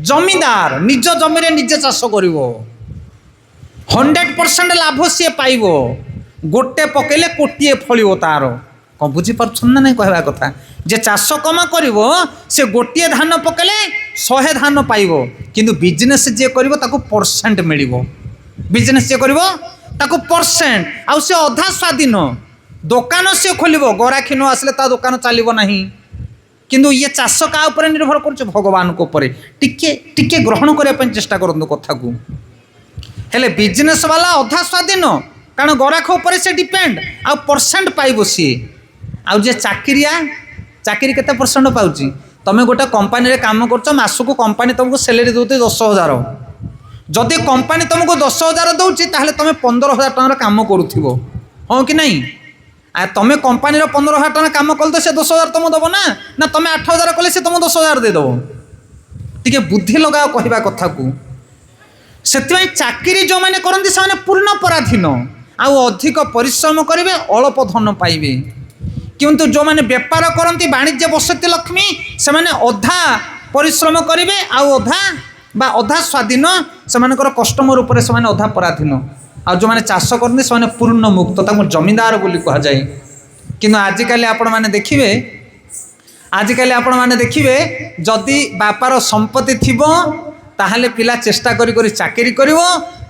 ଜମିଦାର। ନିଜ ଜମିରେ ନିଜେ ଚାଷ କରିବ, 100% ଲାଭ ସିଏ ପାଇବ। ଗୋଟେ ପକେଇଲେ କୋଟିଏ ଫଳିବ ତାର। କ'ଣ ବୁଝିପାରୁଛନ୍ତି ନା ନାହିଁ କହିବା କଥା? ଯେ ଚାଷ କାମ କରିବ ସେ ଗୋଟିଏ ଧାନ ପକେଇଲେ 100 ଧାନ ପାଇବ, କିନ୍ତୁ ବିଜନେସ୍ ଯିଏ କରିବ ତାକୁ ପରସେଣ୍ଟ ମିଳିବ। ବିଜନେସ୍ ଯିଏ କରିବ ତାକୁ ପରସେଣ୍ଟ, ଆଉ ସେ ଅଧା ସ୍ୱାଧୀନ। ଦୋକାନ ସିଏ ଖୋଲିବ, ଗରାଖୀ ନ ଆସିଲେ ତା ଦୋକାନ ଚାଲିବ ନାହିଁ। କିନ୍ତୁ ଇଏ ଚାଷ କାହା ଉପରେ ନିର୍ଭର କରୁছে? ଭଗବାନଙ୍କ ଉପରେ। ଟିକେ ଗ୍ରହଣ କରିବା ପାଇଁ ଚେଷ୍ଟା କରନ୍ତୁ କଥାକୁ। ହେଲେ ବିଜନେସ୍ ବାଲା ଅଧା ସ୍ୱାଧୀନ, କାରଣ ଗରାଖ ଉପରେ ସେ ଡିପେଣ୍ଡ, ଆଉ ପରସେଣ୍ଟ ପାଇବ ସିଏ। ଆଉ ଯେ ଚାକିରିଆ, ଚାକିରି କେତେ ପରସେଣ୍ଟ ପାଉଛି? ତମେ ଗୋଟେ କମ୍ପାନୀରେ କାମ କରୁଛ, ମାସକୁ କମ୍ପାନୀ ତୁମକୁ ସାଲାରୀ ଦେଉଛି 10,000। ଯଦି କମ୍ପାନୀ ତୁମକୁ 10,000 ଦେଉଛି ତାହେଲେ ତୁମେ 15,000 ଟଙ୍କାର କାମ କରୁଥିବ, ହଁ କି ନାହିଁ? ଆଉ ତୁମେ କମ୍ପାନୀର 15,000 ଟଙ୍କା କାମ କଲେ ତ ସେ 10,000 ତୁମକୁ ଦେବ ନା, ନା ତୁମେ 8,000 କଲେ ସେ ତୁମକୁ 10,000 ଦେଇଦେବ? ଟିକେ ବୁଦ୍ଧି ଲଗାଅ କହିବା କଥାକୁ। ସେଥିପାଇଁ ଚାକିରି ଯେଉଁମାନେ କରନ୍ତି ସେମାନେ ପୂର୍ଣ୍ଣ ପରାଧୀନ, ଆଉ ଅଧିକ ପରିଶ୍ରମ କରିବେ, ଅଳ୍ପ ଧନ ପାଇବେ। କିନ୍ତୁ ଯେଉଁମାନେ ବେପାର କରନ୍ତି, ବାଣିଜ୍ୟ ବସତି ଲକ୍ଷ୍ମୀ, ସେମାନେ ଅଧା ପରିଶ୍ରମ କରିବେ ଆଉ ଅଧା ସ୍ୱାଧୀନ, ସେମାନଙ୍କର କଷ୍ଟମର ଉପରେ ସେମାନେ ଅଧା ପରାଧୀନ। ଆଉ ଯେଉଁମାନେ ଚାଷ କରନ୍ତି ସେମାନେ ପୂର୍ଣ୍ଣ ମୁକ୍ତ, ତାଙ୍କୁ ଜମିଦାର ବୋଲି କୁହାଯାଏ। କିନ୍ତୁ ଆଜିକାଲି ଆପଣମାନେ ଦେଖିବେ ଯଦି ବାପାର ସମ୍ପତ୍ତି ଥିବ ତାହେଲେ ପିଲା ଚେଷ୍ଟା କରି ଚାକିରି କରିବ,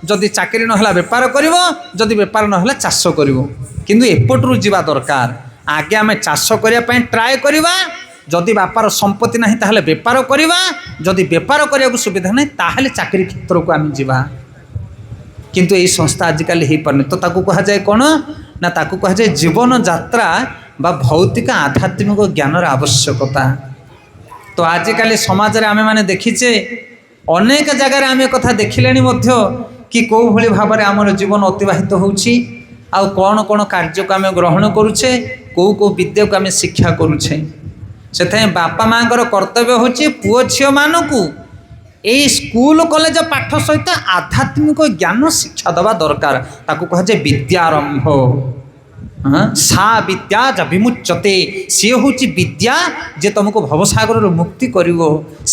ଯଦି ଚାକିରି ନହେଲା ବେପାର କରିବ, ଯଦି ବେପାର ନହେଲା ଚାଷ କରିବ। କିନ୍ତୁ ଏପଟରୁ ଯିବା ଦରକାର, ଆଗେ ଆମେ ଚାଷ କରିବା ପାଇଁ ଟ୍ରାଏ କରିବା, ଯଦି ବାପାର ସମ୍ପତ୍ତି ନାହିଁ ତାହେଲେ ବେପାର କରିବା, ଯଦି ବେପାର କରିବାକୁ ସୁବିଧା ନାହିଁ ତାହେଲେ ଚାକିରି କ୍ଷେତ୍ରକୁ ଆମେ ଯିବା। କିନ୍ତୁ এই ସଂସ୍ଥା ଆଜିକାଲି ହେଇପାରୁନି, ତ ତାକୁ କୁହାଯାଏ କ'ଣ ନା, ତାକୁ କୁହାଯାଏ ଜୀବନ ଯାତ୍ରା ବା ଭୌତିକ ଆଧ୍ୟାତ୍ମିକ ଜ୍ଞାନର ଆବଶ୍ୟକତା। ତ ଆଜିକାଲି ସମାଜରେ ଆମେମାନେ ଦେଖିଛେ, ଅନେକ ଜାଗାରେ ଆମେ କଥା ଦେଖିଲେଣି ମଧ୍ୟ କି କେଉଁଭଳି ଭାବରେ ଆମର ଜୀବନ ଅତିବାହିତ ହେଉଛି, ଆଉ କ'ଣ କାର୍ଯ୍ୟକୁ ଆମେ ଗ୍ରହଣ କରୁଛେ, କେଉଁ ବିଦ୍ୟାକୁ ଆମେ ଶିକ୍ଷା କରୁଛେ। ସେଥିପାଇଁ ବାପା ମାଆଙ୍କର କର୍ତ୍ତବ୍ୟ ହେଉଛି ପୁଅ ଝିଅମାନଙ୍କୁ এই স্কুল কলেজ পাঠ সহিত আধ্যাত্মিক জ্ঞান শিক্ষা দেওয়া দরকার। তাকে কুহযায় বিদ্যারম্ভ। সা বিদ্যা যা বিমুচ্যতে, সি হচ্ছে বিদ্যা যে তোমাকে ভবসাগর মুক্তি করব।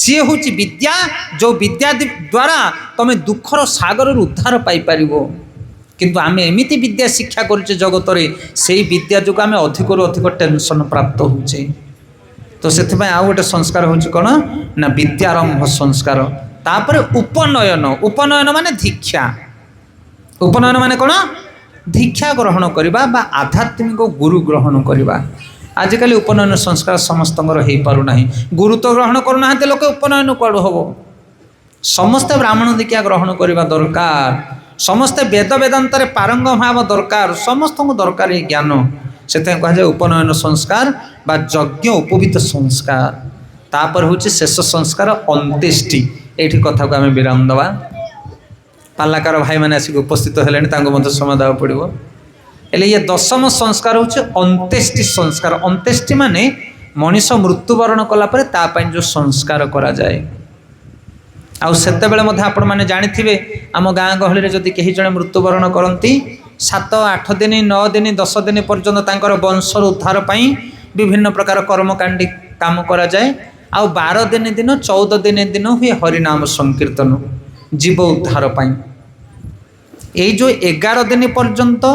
সি হচ্ছে বিদ্যা যে বিদ্যা দ্বারা তুমি দুঃখর সাগর উদ্ধার পাইপার। কিন্তু আমি এমিতি বিদ্যা শিক্ষা করছে জগতরে, সেই বিদ্যা যোগ আমি অধিকরু অধিক টেনশন প্রাপ্ত হচ্ছে। তো সেপাই আউ গোটে সংস্কার হচ্ছে কোণ না বিদ্যারম্ভ সংস্কার। তাপরে উপনয়ন। উপনয়ন মানে দীক্ষা। উপনয়ন মানে কোণ? দীক্ষা গ্রহণ করা বা আধ্যাত্মিক গুরু গ্রহণ করা। আজকাল উপনয়ন সংস্কার সমস্তর হয়ে পার না। গুরু তো গ্রহণ করু না লোকে, উপনয়ন কুয়াড়ু হব? সমস্তে ব্রাহ্মণ দীক্ষা গ্রহণ করা দরকার, সমস্তে বেদ বেদান্তরে পারঙ্গম হওয়া দরকার, সমস্ত দরকার এই জ্ঞান। সেটা কুহযায় উপনয়ন সংস্কার বা যজ্ঞ উপবীত সংস্কার। তাপরে হচ্ছে শেষ সংস্কার অন্ত্যেষ্টি। এইটি কথাকে আমি বিরাম দেওয়া। পাল্লাকার ভাই মানে আসিক উপস্থিত হলে তাকে মধ্যে সময় দেওয়া পড়ব। এলে ইয়ে দশম সংস্কার হচ্ছে অন্ত্যেষ্টি সংস্কার। অন্ত্যেষ্টি মানে মনিষ মৃত্যুবরণ কলাপরে তা পাই যে সংস্কার করা যায়। ଆଉ ସେତେବେଳେ ମଧ୍ୟ ଆପଣମାନେ ଜାଣିଥିବେ ଆମ ଗାଁ ଗହଳିରେ ଯଦି କେହି ଜଣେ ମୃତ୍ୟୁବରଣ କରନ୍ତି 7 8 दिन 9 दिन 10 दिन पर्यंत तांकर वंशर उद्धार पाई विभिन्न प्रकार कर्मकांडी काम करा जाए। आ 12 दिन दिन 14 दिन हुए हरिनाम संकीर्तन जीव उद्धार पाई। ये जो 11 दिन पर्यंत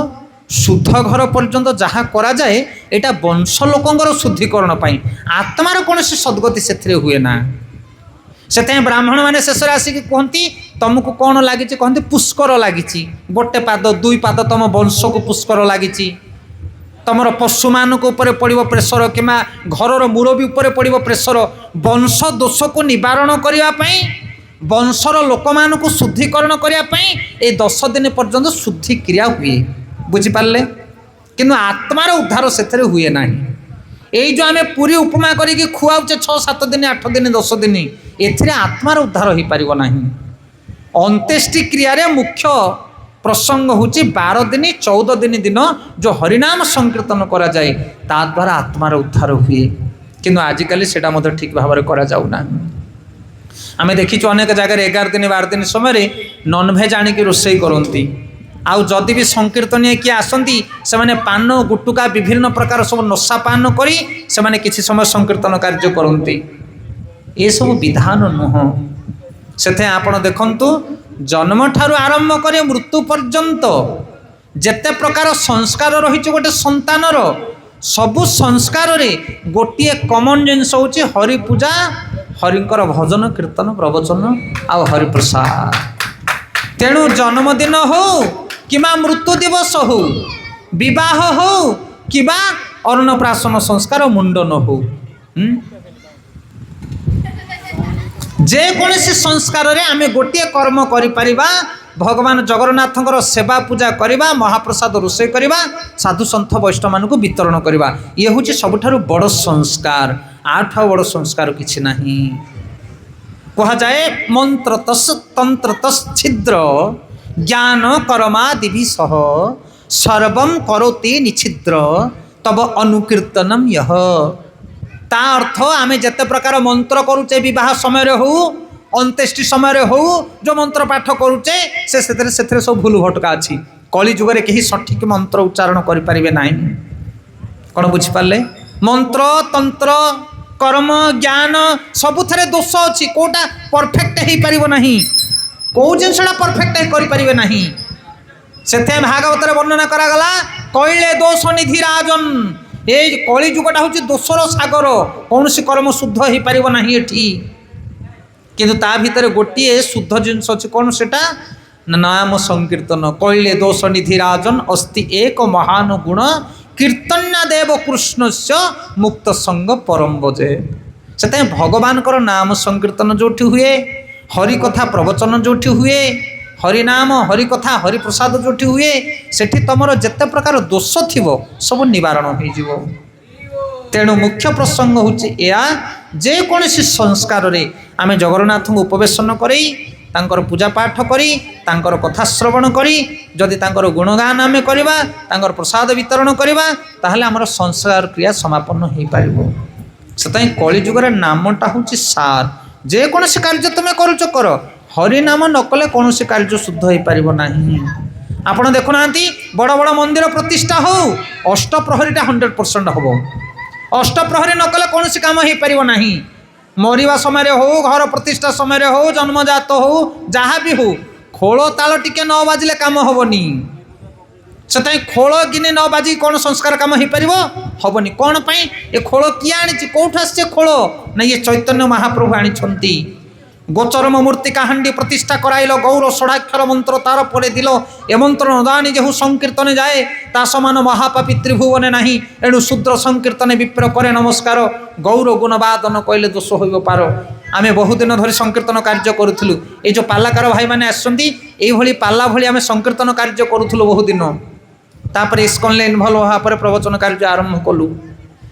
शुद्ध घर पर्यंत जहाँ करा जाए एटा वंश लोकंर शुद्धिकरण पाई, आत्मार कौन से सद्गति से हुए ना। से ब्राह्मण मैंने शेष आसिक कहती तुमको कौन लगी, कहते पुष्कर लगी, गोटे पाद 2 पाद तुम वंश को पुष्कर लगी, तुमर पशु मान पड़ो प्रेसर कि घर मुरबी पड़ो प्रेसर। वंश दोष को निवारण करने वंशर लोक मान को शुद्धिकरण करने ये 10 दिन पर्यंत शुद्धि क्रिया हुए, बुझिपारे। किंतु आत्मार उद्धार से हुए ना। यही जो आम पूरी उपमा करके खुआचे 6 7 दिन 8 दिन 10 दिन ए आत्मार उद्धार हो पार ना। अंत्येष्टि क्रिया मुख्य प्रसंग हूँ 12 दिन 14 दिन दिन जो हरिनाम संकीर्तन करा जाए ता द्वारा आत्मार उद्धार हुए। किंतु आजिकल से ठीक भाव में करा जाऊना। आम देखीचु अनेक जगह 11 दिन 12 दिन समय नॉनभेज आणिक रोषे करती। आउ जदि भी संकीर्तनीय किए आसती से पान गुटुका विभिन्न प्रकार सब नशा पान करी से किसी समय संकीर्तन कार्य करती। ये सब विधान नुह। से आपण देखंतु जन्म ठारू आरंभ करे मृत्यु पर्यंत जेते प्रकार संस्कार रही गोटे संतानर सबु संस्कार रे गोटे कमन जिनस हूँ हरि पूजा, हरिंकर भजन कीर्तन प्रवचन आ हरिप्रसाद। तेणु जन्मदिन हो कि मृत्यु दिवस हो, विवाह हो कि अन्नप्राशन संस्कार मुंडन हो, जेकोसी संस्कार रे आमे गोटे कर्म करिपरिबा। भगवान जगन्नाथंकर सेवा पूजा करवा, महाप्रसाद रोषे करवा, साधु सन्थ वैष्णव मान को वितरण करवा, ये हूँ सबुठारु बड़ संस्कार। आठ बड़ संस्कार किछि नाही। कहा जाए मंत्र तस् तंत्र तस् छिद्र ज्ञान कर्मादि सह सर्वं करोति निछिद्र तब अनुकीर्तनम यह। ता अर्थ आमे जते प्रकार मंत्र करुचे विवाह समय हो, अंत्येष्टि समय हो, जो मंत्र पाठ करुचे से सब भूल भटका अच्छी। कली जुगरे कहीं सठिक मंत्र उच्चारण करें ना। कौन बुझिपारे? मंत्र तंत्र कर्म ज्ञान सबुथे दोष अच्छी। कौटा परफेक्ट हो पार ना, कौ जिनसा परफेक्ट करें ना। से भागवत वर्णना करागला कहले दोष निधि राजन। ये कली जुगटा हूँ दोषर सागर, कौन सी कर्म शुद्ध हो पार ना ये। किंतु ता भितर गोटे शुद्ध जिनस अच्छी, कौन सेटा नाम संकीर्तन। कहले दोष निधि राजन अस्ति एक महान गुण कीर्तन्या देव कृष्ण से मुक्त संग परम बजे। से भगवान कर नाम संकीर्तन जो हुए, हरिकथा प्रवचन जो हुए, हरिनाम हरिकथा हरिप्रसाद जो हुए, सेठी तुमर जेते प्रकार दोष थी सब निवारण हो। तेणु मुख्य प्रसंग हूँ या जेकोसी संस्कार रे आमे जगन्नाथ को उपवेशन करी तांकर पूजा पाठ करी तांकर कथा श्रवण करी जदि तांकर गुणगान आमे करिबा, तांकर प्रसाद वितरण करिबा, ताहले हमर संस्कार क्रिया समापन हो पारिबो। सेताई कली जुगर नामटा हूँ सार। जेकोसी कार्य तुम करुच कर, हरि नाम न कले कौन कार्य शुद्ध हो पार ना। आपण देखुना बड़ बड़ मंदिर प्रतिष्ठा हो, अष्टप्रहरीटा 100% हम। अष्टप्रहरी न कले कौन काम हो पार ना। मरिबा समय हो, घर प्रतिष्ठा समय हो, जन्मजात हो, जहाँ भी हो, खोल ताल टिके न बाजिले काम हेनी। से खोल गिने न बाजी कौन संस्कार काम हो पार हेनी। कौन पाई ये खोल किए आनी, कौट आस खोल ना, ये चैतन्य महाप्रभु आनी। गोचरम मूर्तिका हांडी प्रतिष्ठा कराइल, गौर षडाक्षर मंत्र तार पड़े दिल, ए मंत्र नदानी जेहू संकीर्तन जाए ता समान महापापी त्रिभुवने नाही। एणु शूद्र संकीर्तन विप्र करे नमस्कार, गौर गुणवादन कहले दोष हो पार। आमे बहुदिन धरी संकीर्तन कार्य करूँ। ये जो पालाकार भाई मैंने आसती पाला भली आमे संकीर्तन कार्य करूँ बहुदिन। तापर इस्कन इनभल्व होगा प्रवचन कार्य आरंभ कलु।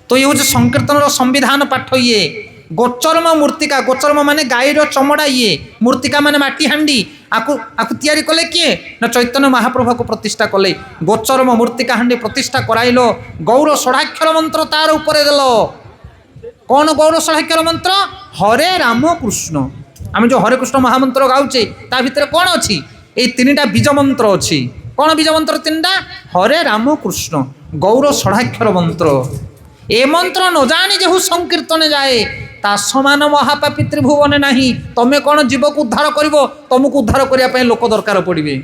तो ये हूँ संकीर्तन संविधान पाठ। ये गोचरम मूर्तिका, गोचरम माने गाईर चमड़ा, ये मूर्तिका माने माटी हांडी, आकु तैयारी कले किए ना चैतन्य महाप्रभु को प्रतिष्ठा कले। गोचरम मूर्तिका हांडी प्रतिष्ठा कराइल, गौर षडाक्षर मंत्र तार उपरे देल। कौन गौर षडाक्षर मंत्र? हरे राम कृष्ण। आम जो हरे कृष्ण महामंत्र गाउचे ता भितर कौन अच्छी? ये 3टा बीज मंत्र अच्छी। କ'ଣ ବୀଜ ମନ୍ତ୍ର ତିନିଟା? ହରେ ରାମ କୃଷ୍ଣ ଗୌର ଷଡ଼ାକ୍ଷର ମନ୍ତ୍ର। ଏ ମନ୍ତ୍ର ନ ଜାଣି ଯେହୁ ସଂକୀର୍ତ୍ତନେ ଯାଏ ତା ସମାନ ମହାପାପୀ ତ୍ରିଭୁବନେ ନାହିଁ। ତମେ କ'ଣ ଜୀବକୁ ଉଦ୍ଧାର କରିବ? ତମକୁ ଉଦ୍ଧାର କରିବା ପାଇଁ ଲୋକ ଦରକାର ପଡ଼ିବେ।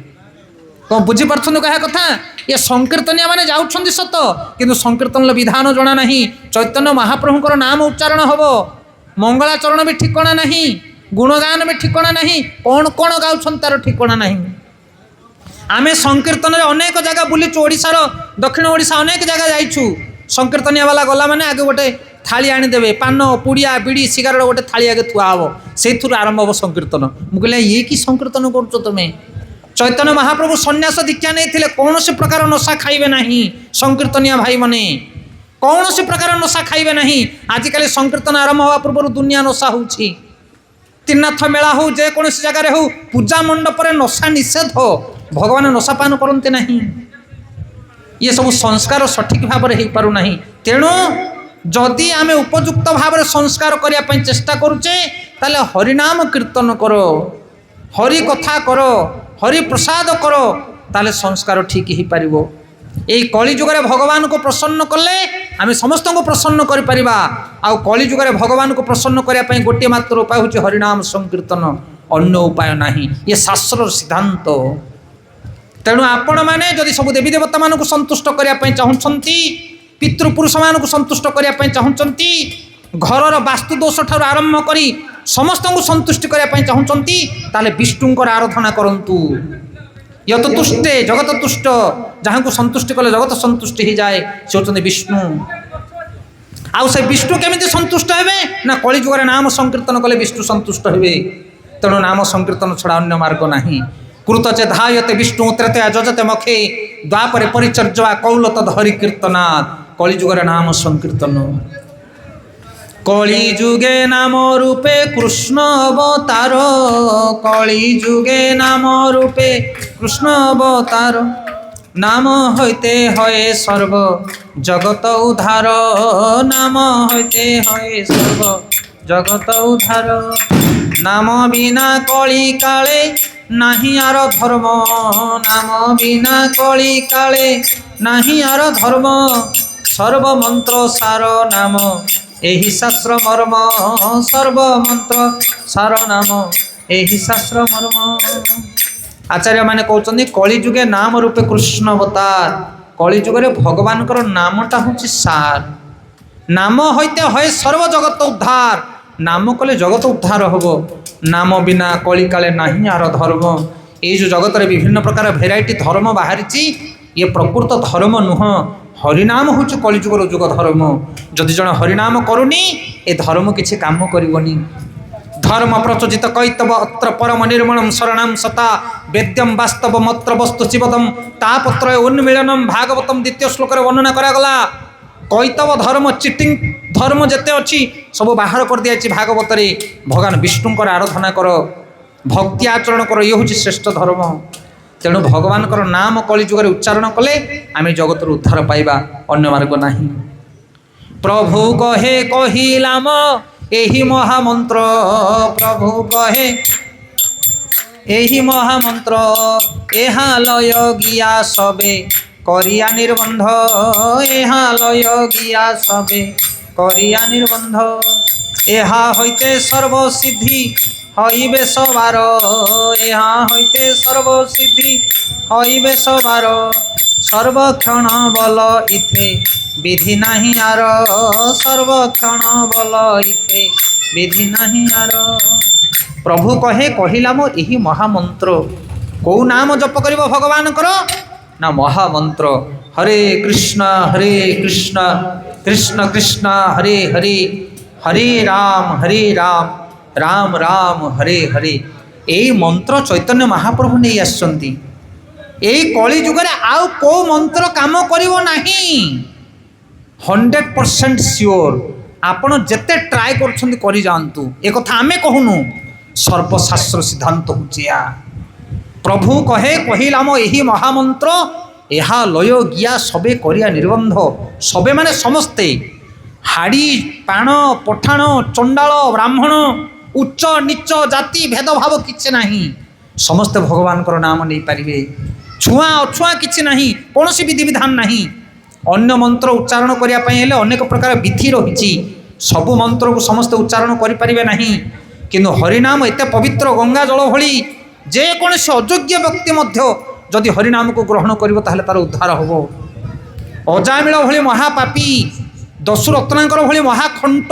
କ'ଣ ବୁଝିପାରୁଛନ୍ତି କହିବା କଥା? ଏ ସଂକୀର୍ତ୍ତନିଆ ମାନେ ଯାଉଛନ୍ତି ସତ, କିନ୍ତୁ ସଂକୀର୍ତ୍ତନର ବିଧାନ ଜଣା ନାହିଁ। ଚୈତନ୍ୟ ମହାପ୍ରଭୁଙ୍କର ନାମ ଉଚ୍ଚାରଣ ହେବ, ମଙ୍ଗଳାଚରଣ ବି ଠିକଣା ନାହିଁ, ଗୁଣଗାନ ବି ଠିକଣା ନାହିଁ, କ'ଣ କ'ଣ ଗାଉଛନ୍ତି ତାର ଠିକଣା ନାହିଁ। ଆମେ ସଂକୀର୍ତ୍ତନରେ ଅନେକ ଜାଗା ବୁଲିଛୁ, ଓଡ଼ିଶାର ଦକ୍ଷିଣ ଓଡ଼ିଶା ଅନେକ ଜାଗା ଯାଇଛୁ। ସଂକୀର୍ତ୍ତନିଆ ବାଲା ଗଲା ମାନେ ଆଗେ ଗୋଟେ ଥାଳି ଆଣିଦେବେ, ପାନ ପୁଡ଼ିଆ ବିଡ଼ି ସିଗାରେଟ ଗୋଟେ ଥାଳି ଆଗେ ଥୁଆ ହେବ, ସେଇଥିରୁ ଆରମ୍ଭ ହେବ ସଂକୀର୍ତ୍ତନ। ମୁଁ କହିଲି ଇଏ କି ସଂକୀର୍ତ୍ତନ କରୁଛ ତମେ? ଚୈତନ୍ୟ ମହାପ୍ରଭୁ ସନ୍ନ୍ୟାସ ଦୀକ୍ଷା ନେଇଥିଲେ, କୌଣସି ପ୍ରକାର ନଶା ଖାଇବେ ନାହିଁ ସଂକୀର୍ତ୍ତନିଆ ଭାଇମାନେ, କୌଣସି ପ୍ରକାର ନଶା ଖାଇବେ ନାହିଁ। ଆଜିକାଲି ସଂକୀର୍ତ୍ତନ ଆରମ୍ଭ ହେବା ପୂର୍ବରୁ ଦୁନିଆ ନଶା ହେଉଛି। ତ୍ରିନାଥ ମେଳା ହେଉ, ଯେକୌଣସି ଜାଗାରେ ହେଉ, ପୂଜା ମଣ୍ଡପରେ ନଶା ନିଷେଧ। ଭଗବାନ ନଶା ପାନ କରନ୍ତି ନାହିଁ। ଇଏ ସବୁ ସଂସ୍କାର ସଠିକ୍ ଭାବରେ ହେଇପାରୁନାହିଁ। ତେଣୁ ଯଦି ଆମେ ଉପଯୁକ୍ତ ଭାବରେ ସଂସ୍କାର କରିବା ପାଇଁ ଚେଷ୍ଟା କରୁଛେ, ତାହେଲେ ହରିନାମ କୀର୍ତ୍ତନ କର, ହରି କଥା କର, ହରି ପ୍ରସାଦ କର, ତାହେଲେ ସଂସ୍କାର ଠିକ୍ ହେଇପାରିବ। এই কলিযুগরে ভগবানকে প্রসন্ন কলে আমি সমস্ত প্রসন্ন করে পারিবা। আউ কলিযুগরে ভগবানকে প্রসন্ন করা পাই গোটিয়ে মাত্র উপায় হচ্ছে হরিনাম সংকীর্তন, অন্য উপায় নাহি। ইয়ে শাস্ত্রর সিদ্ধান্ত। তেণু আপন মানে যদি সব দেবী দেবতা মানুষ সন্তুষ্ট করা চাহুছন্তি, পিতৃপুরুষ মানুষ সন্তুষ্ট করা চাহুছন্তি, ঘরর বাস্তু দোষ ঠার আরম্ভ করে সমস্ত সন্তুষ্টি করা চাহুছন্তি, তাহলে বিষ্ণুঙ্কর আরাধনা করন্তু। यत तुष्टे जगत तुष्ट, जहाँ को संतुष्टि कले जगत संतुष्टि ही जाए, से होते विष्णु। आउ से विष्णु केमिति संतुष्ट हेबे ना कलिजुगर नाम संकीर्तन कले विष्णु संतुष्ट हेबे। तेणु नाम संकीर्तन छड़ा अन्य मार्ग नहीं। कृत चे धायते विष्णु त्रेतया जजते मखे, द्वापरे परिचर्या कौलत हरि कीर्तनात्। कलिजुगर नाम संकीर्तन। कलिजुगे नाम रूपे कृष्ण अवतार, कलिजुगे नाम रूपे कृष्ण अवतार, नाम हईते हये सर्व जगत उद्धार, नाम हईते हये सर्व जगत उद्धार। नाम बिना कली काले नाही आर धर्म, नाम बिना कली काले नाही आर धर्म, सर्व मंत्र सार नाम एहि शास्त्र मर्म, सर्व मंत्र सार नाम एहि शास्त्र मर्म। आचार्य माने कहते कलिजुगे नाम रूपे कृष्ण अवतार। कलिजुगे भगवान नामटा हूँ सार। नाम हईते हय सर्व जगत उद्धार, नाम कले जगत उद्धार हम। नाम बिना कली काले नाही आर धर्म। ये जो जगत रे विभिन्न प्रकार भेराइटी धर्म बाहरी, ये प्रकृत धर्म नुह। हरिनाम हूँ कलिजुगर जुग धर्म। जदि जन हरिनाम करूनी ए धर्म किसी काम करनी। धर्म प्रचोजित कैतव अत्र परम निर्मलम शरणम सता, वेद्यम वास्तव मत्र वस्तु शिवदम, तापत्र उन्मीलनम। भागवतम द्वितीय श्लोक वर्णना करागला। कैतव धर्म चिटिंग धर्म जिते अच्छी सब बाहर कर दिया भागवत। भगवान विष्णुंकर आराधना कर, भक्ति आचरण कर, ये हूँ श्रेष्ठ धर्म। तेणु भगवान नाम कलिजुगर उच्चारण कले आम जगत उद्धार पाइबा, अन्य मार्ग नाही। प्रभु कहे कहिलाम एहि महामंत्र, प्रभु कहे एहि महामंत्र, एहा लय गिया सबे करिया निर्बंध, एहा लय गिया सबे करिया निर्बंध। एहा हईते सर्व सिद्धि हईबे सबार, एहा हईते सर्व सिद्धि हईबे सबार, सर्वक्षण बल इथे विधि नहीं आर, सर्वक्षण बल इथे विधि नहीं आर। प्रभु कहे कहिलाम एहि महामंत्र। कौ नाम जप करिब भगवान करो ना महामंत्र। हरे कृष्ण कृष्ण कृष्ण हरे हरे, हरे राम राम राम हरे हरे। यही मंत्र चैतन्य महाप्रभु नहीं आसचंती। यही कली जुगरे आउ को मंत्र काम करिवो नाही। 100% सियोर। आपण जेते ट्राए करछंती करि जानतु। ए कथा आमे कहूनु, सर्वशास्त्र सिद्धांत होचिया। प्रभु कहे कहिलाम एही महामंत्र, एहा लय गिया सबे करिया निर्बंध। सबे माने समस्ते, हाड़ी पाण पठाण चंडाल ब्राह्मण उच्च नीच जाति भेदभाव किछि नाही, समस्ते भगवान नाम नहीं पारिबे। ଛୁଆଁ ଅଛୁଆଁ କିଛି ନାହିଁ, କୌଣସି ବିଧିବିଧାନ ନାହିଁ। ଅନ୍ୟ ମନ୍ତ୍ର ଉଚ୍ଚାରଣ କରିବା ପାଇଁ ହେଲେ ଅନେକ ପ୍ରକାର ବିଧି ରହିଛି। ସବୁ ମନ୍ତ୍ରକୁ ସମସ୍ତେ ଉଚ୍ଚାରଣ କରିପାରିବେ ନାହିଁ। କିନ୍ତୁ ହରିନାମ ଏତେ ପବିତ୍ର ଗଙ୍ଗା ଜଳ ଭଳି, ଯେକୌଣସି ଅଯୋଗ୍ୟ ବ୍ୟକ୍ତି ମଧ୍ୟ ଯଦି ହରିନାମକୁ ଗ୍ରହଣ କରିବ ତାହେଲେ ତାର ଉଦ୍ଧାର ହେବ। ଅଜାମିଳ ଭଳି ମହାପାପୀ, ଦଶରତ୍ନାଙ୍କର ଭଳି ମହାଖଣ୍ଟ,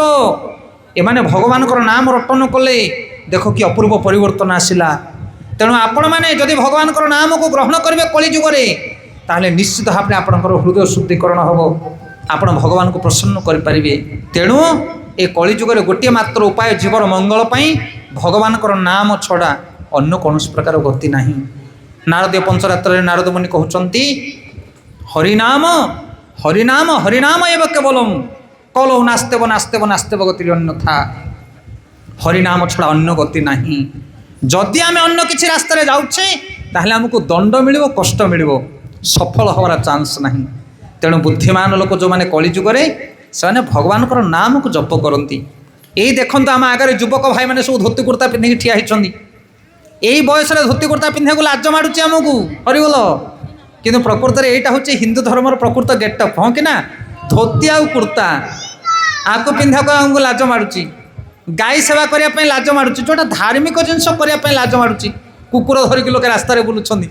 ଏମାନେ ଭଗବାନଙ୍କର ନାମ ରଟନ କଲେ। ଦେଖ କି ଅପୂର୍ବ ପରିବର୍ତ୍ତନ ଆସିଲା। ତେଣୁ ଆପଣମାନେ ଯଦି ଭଗବାନଙ୍କର ନାମକୁ ଗ୍ରହଣ କରିବେ କଳିଯୁଗରେ, ତାହେଲେ ନିଶ୍ଚିତ ଭାବରେ ଆପଣଙ୍କର ହୃଦୟ ଶୁଦ୍ଧିକରଣ ହେବ, ଆପଣ ଭଗବାନଙ୍କୁ ପ୍ରସନ୍ନ କରିପାରିବେ। ତେଣୁ ଏ କଳିଯୁଗରେ ଗୋଟିଏ ମାତ୍ର ଉପାୟ ଜୀବର ମଙ୍ଗଳ ପାଇଁ, ଭଗବାନଙ୍କର ନାମ ଛଡ଼ା ଅନ୍ୟ କୌଣସି ପ୍ରକାର ଗତି ନାହିଁ। ନାରଦୀୟ ପଞ୍ଚରାତ୍ରରେ ନାରଦ ମୁନି କହୁଛନ୍ତି, ହରିନାମ ହରିନାମ ହରିନାମ ଏବ କେବଲମ୍ କଲୌ ନାସ୍ତେବ ନାସ୍ତେବ ନାସ୍ତେବ ଗତିରେ ଅନ୍ୟଥା। ହରିନାମ ଛଡ଼ା ଅନ୍ୟ ଗତି ନାହିଁ। ଯଦି ଆମେ ଅନ୍ୟ କିଛି ରାସ୍ତାରେ ଯାଉଛେ ତାହେଲେ ଆମକୁ ଦଣ୍ଡ ମିଳିବ, କଷ୍ଟ ମିଳିବ, ସଫଳ ହେବାର ଚାନ୍ସ ନାହିଁ। ତେଣୁ ବୁଦ୍ଧିମାନ ଲୋକ ଯେଉଁମାନେ କଳିଯୁଗରେ, ସେମାନେ ଭଗବାନଙ୍କର ନାମକୁ ଜପ କରନ୍ତି। ଏଇ ଦେଖନ୍ତୁ ଆମ ଆଗରେ ଯୁବକ ଭାଇମାନେ ସବୁ ଧୋତି କୁର୍ତ୍ତା ପିନ୍ଧିକି ଠିଆ ହେଇଛନ୍ତି। ଏଇ ବୟସରେ ଧୋତି କୁର୍ତ୍ତା ପିନ୍ଧିବାକୁ ଲାଜ ମାଡ଼ୁଛି ଆମକୁ, ହରିବୋଲ। କିନ୍ତୁ ପ୍ରକୃତରେ ଏଇଟା ହେଉଛି ହିନ୍ଦୁ ଧର୍ମର ପ୍ରକୃତ ଗେଟଅପ୍, ହଁ କି ନା? ଧୋତି ଆଉ କୁର୍ତ୍ତା, ଆକୁ ପିନ୍ଧିବାକୁ ଆମକୁ ଲାଜ ମାଡ଼ୁଛି। ଗାଈ ସେବା କରିବା ପାଇଁ ଲାଜ ମାଡ଼ୁଛି, ଯେଉଁଟା ଧାର୍ମିକ ଜିନିଷ କରିବା ପାଇଁ ଲାଜ ମାଡ଼ୁଛି। କୁକୁର ଧରିକି ଲୋକେ ରାସ୍ତାରେ ବୁଲୁଛନ୍ତି,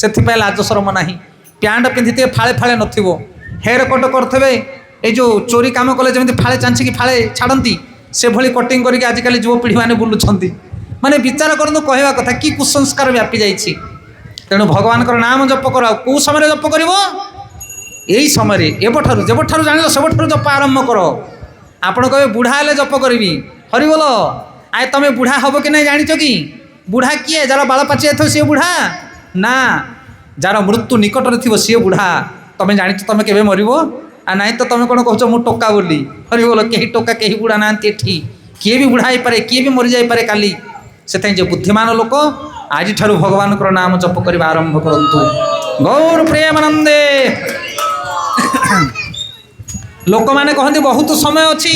ସେଥିପାଇଁ ଲାଜ ସରମ ନାହିଁ। ପ୍ୟାଣ୍ଟ ପିନ୍ଧିଥିବେ, ଫାଳେ ଫାଳେ ନଥିବ। ହେୟାର କଟ୍ କରିଥିବେ, ଏଇ ଯେଉଁ ଚୋରି କାମ କଲେ ଯେମିତି ଫାଳେ ଚାଞ୍ଚିକି ଫାଳେ ଛାଡ଼ନ୍ତି, ସେଭଳି କଟିଂ କରିକି ଆଜିକାଲି ଯୁବପିଢ଼ିମାନେ ବୁଲୁଛନ୍ତି। ମାନେ ବିଚାର କରନ୍ତୁ, କହିବା କଥା କି କୁସଂସ୍କାର ବ୍ୟାପି ଯାଇଛି। ତେଣୁ ଭଗବାନଙ୍କର ନାମ ଜପ କର। ଆଉ କେଉଁ ସମୟରେ ଜପ କରିବ? ଏଇ ସମୟରେ, ଏବେଠାରୁ, ଯେବେଠାରୁ ଜାଣିଲ ସେବେଠାରୁ ଜପ ଆରମ୍ଭ କର। ଆପଣ କହିବେ ବୁଢ଼ା ହେଲେ ଜପ କରିବି, ହରିବୋଲ। ଆଏ ତମେ ବୁଢ଼ା ହେବ କି ନାହିଁ ଜାଣିଛ କି? ବୁଢ଼ା କିଏ? ଯାର ବାଳ ପାଚି ଯାଇଥିବ ସିଏ ବୁଢ଼ା ନା, ଯାର ମୃତ୍ୟୁ ନିକଟରେ ଥିବ ସିଏ ବୁଢ଼ା। ତମେ ଜାଣିଛ ତମେ କେବେ ମରିବ? ଆଉ ନାହିଁ ତ ତମେ କ'ଣ କହୁଛ ମୁଁ ଟୋକା ବୋଲି, ହରିବୋଲ। କେହି ଟୋକା, କେହି ବୁଢ଼ା ନାହାନ୍ତି ଏଠି। କିଏ ବି ବୁଢ଼ା ହେଇପାରେ, କିଏ ବି ମରିଯାଇପାରେ କାଲି। ସେଥିପାଇଁ ଯେ ବୁଦ୍ଧିମାନ ଲୋକ ଆଜିଠାରୁ ଭଗବାନଙ୍କର ନାମ ଜପ କରିବା ଆରମ୍ଭ କରନ୍ତୁ। ଗୌର ପ୍ରେମାନନ୍ଦେ। ଲୋକମାନେ କହନ୍ତି ବହୁତ ସମୟ ଅଛି,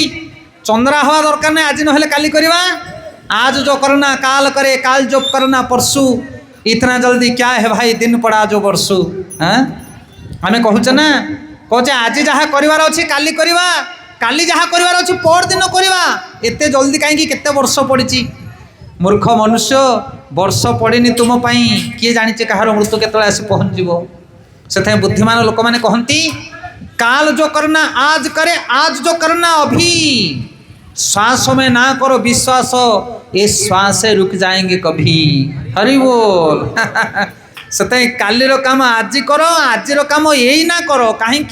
ଚନ୍ଦ୍ରା ହେବା ଦରକାର ନାହିଁ, ଆଜି ନହେଲେ କାଲି କରିବା। आज जो करना काल करे, काल जो करना परसु, इतना जल्दी क्या है भाई दिन पड़ा जो बरसु। हाँ आमे कहूचे ना, कहे आज जहाँ करार अच्छी काली करवा, काली जहाँ करार अच्छी पर दिन करवा, एते जल्दी कहीं केते वर्ष पड़ी। मूर्ख मनुष्य, वर्ष पड़नी तुम पाई, किए जानी कहार मृत्यु केतବେଳେ आसी पहुँचब। से बुद्धिमान लोक मैंने कहती, काल जो करना आज करे, आज जो करना अभी। श्वास में ना करो विश्वास, ये श्वास रुक जाएंगे कभी, हरि बोल। से कालीर काम आज करो, आज काम यही ना करो। कहीं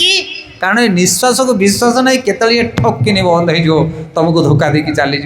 कारण निश्वास को विश्वास नहीं, केतळे ठक्किनी बंद हो तुमको धोखा देकी चली।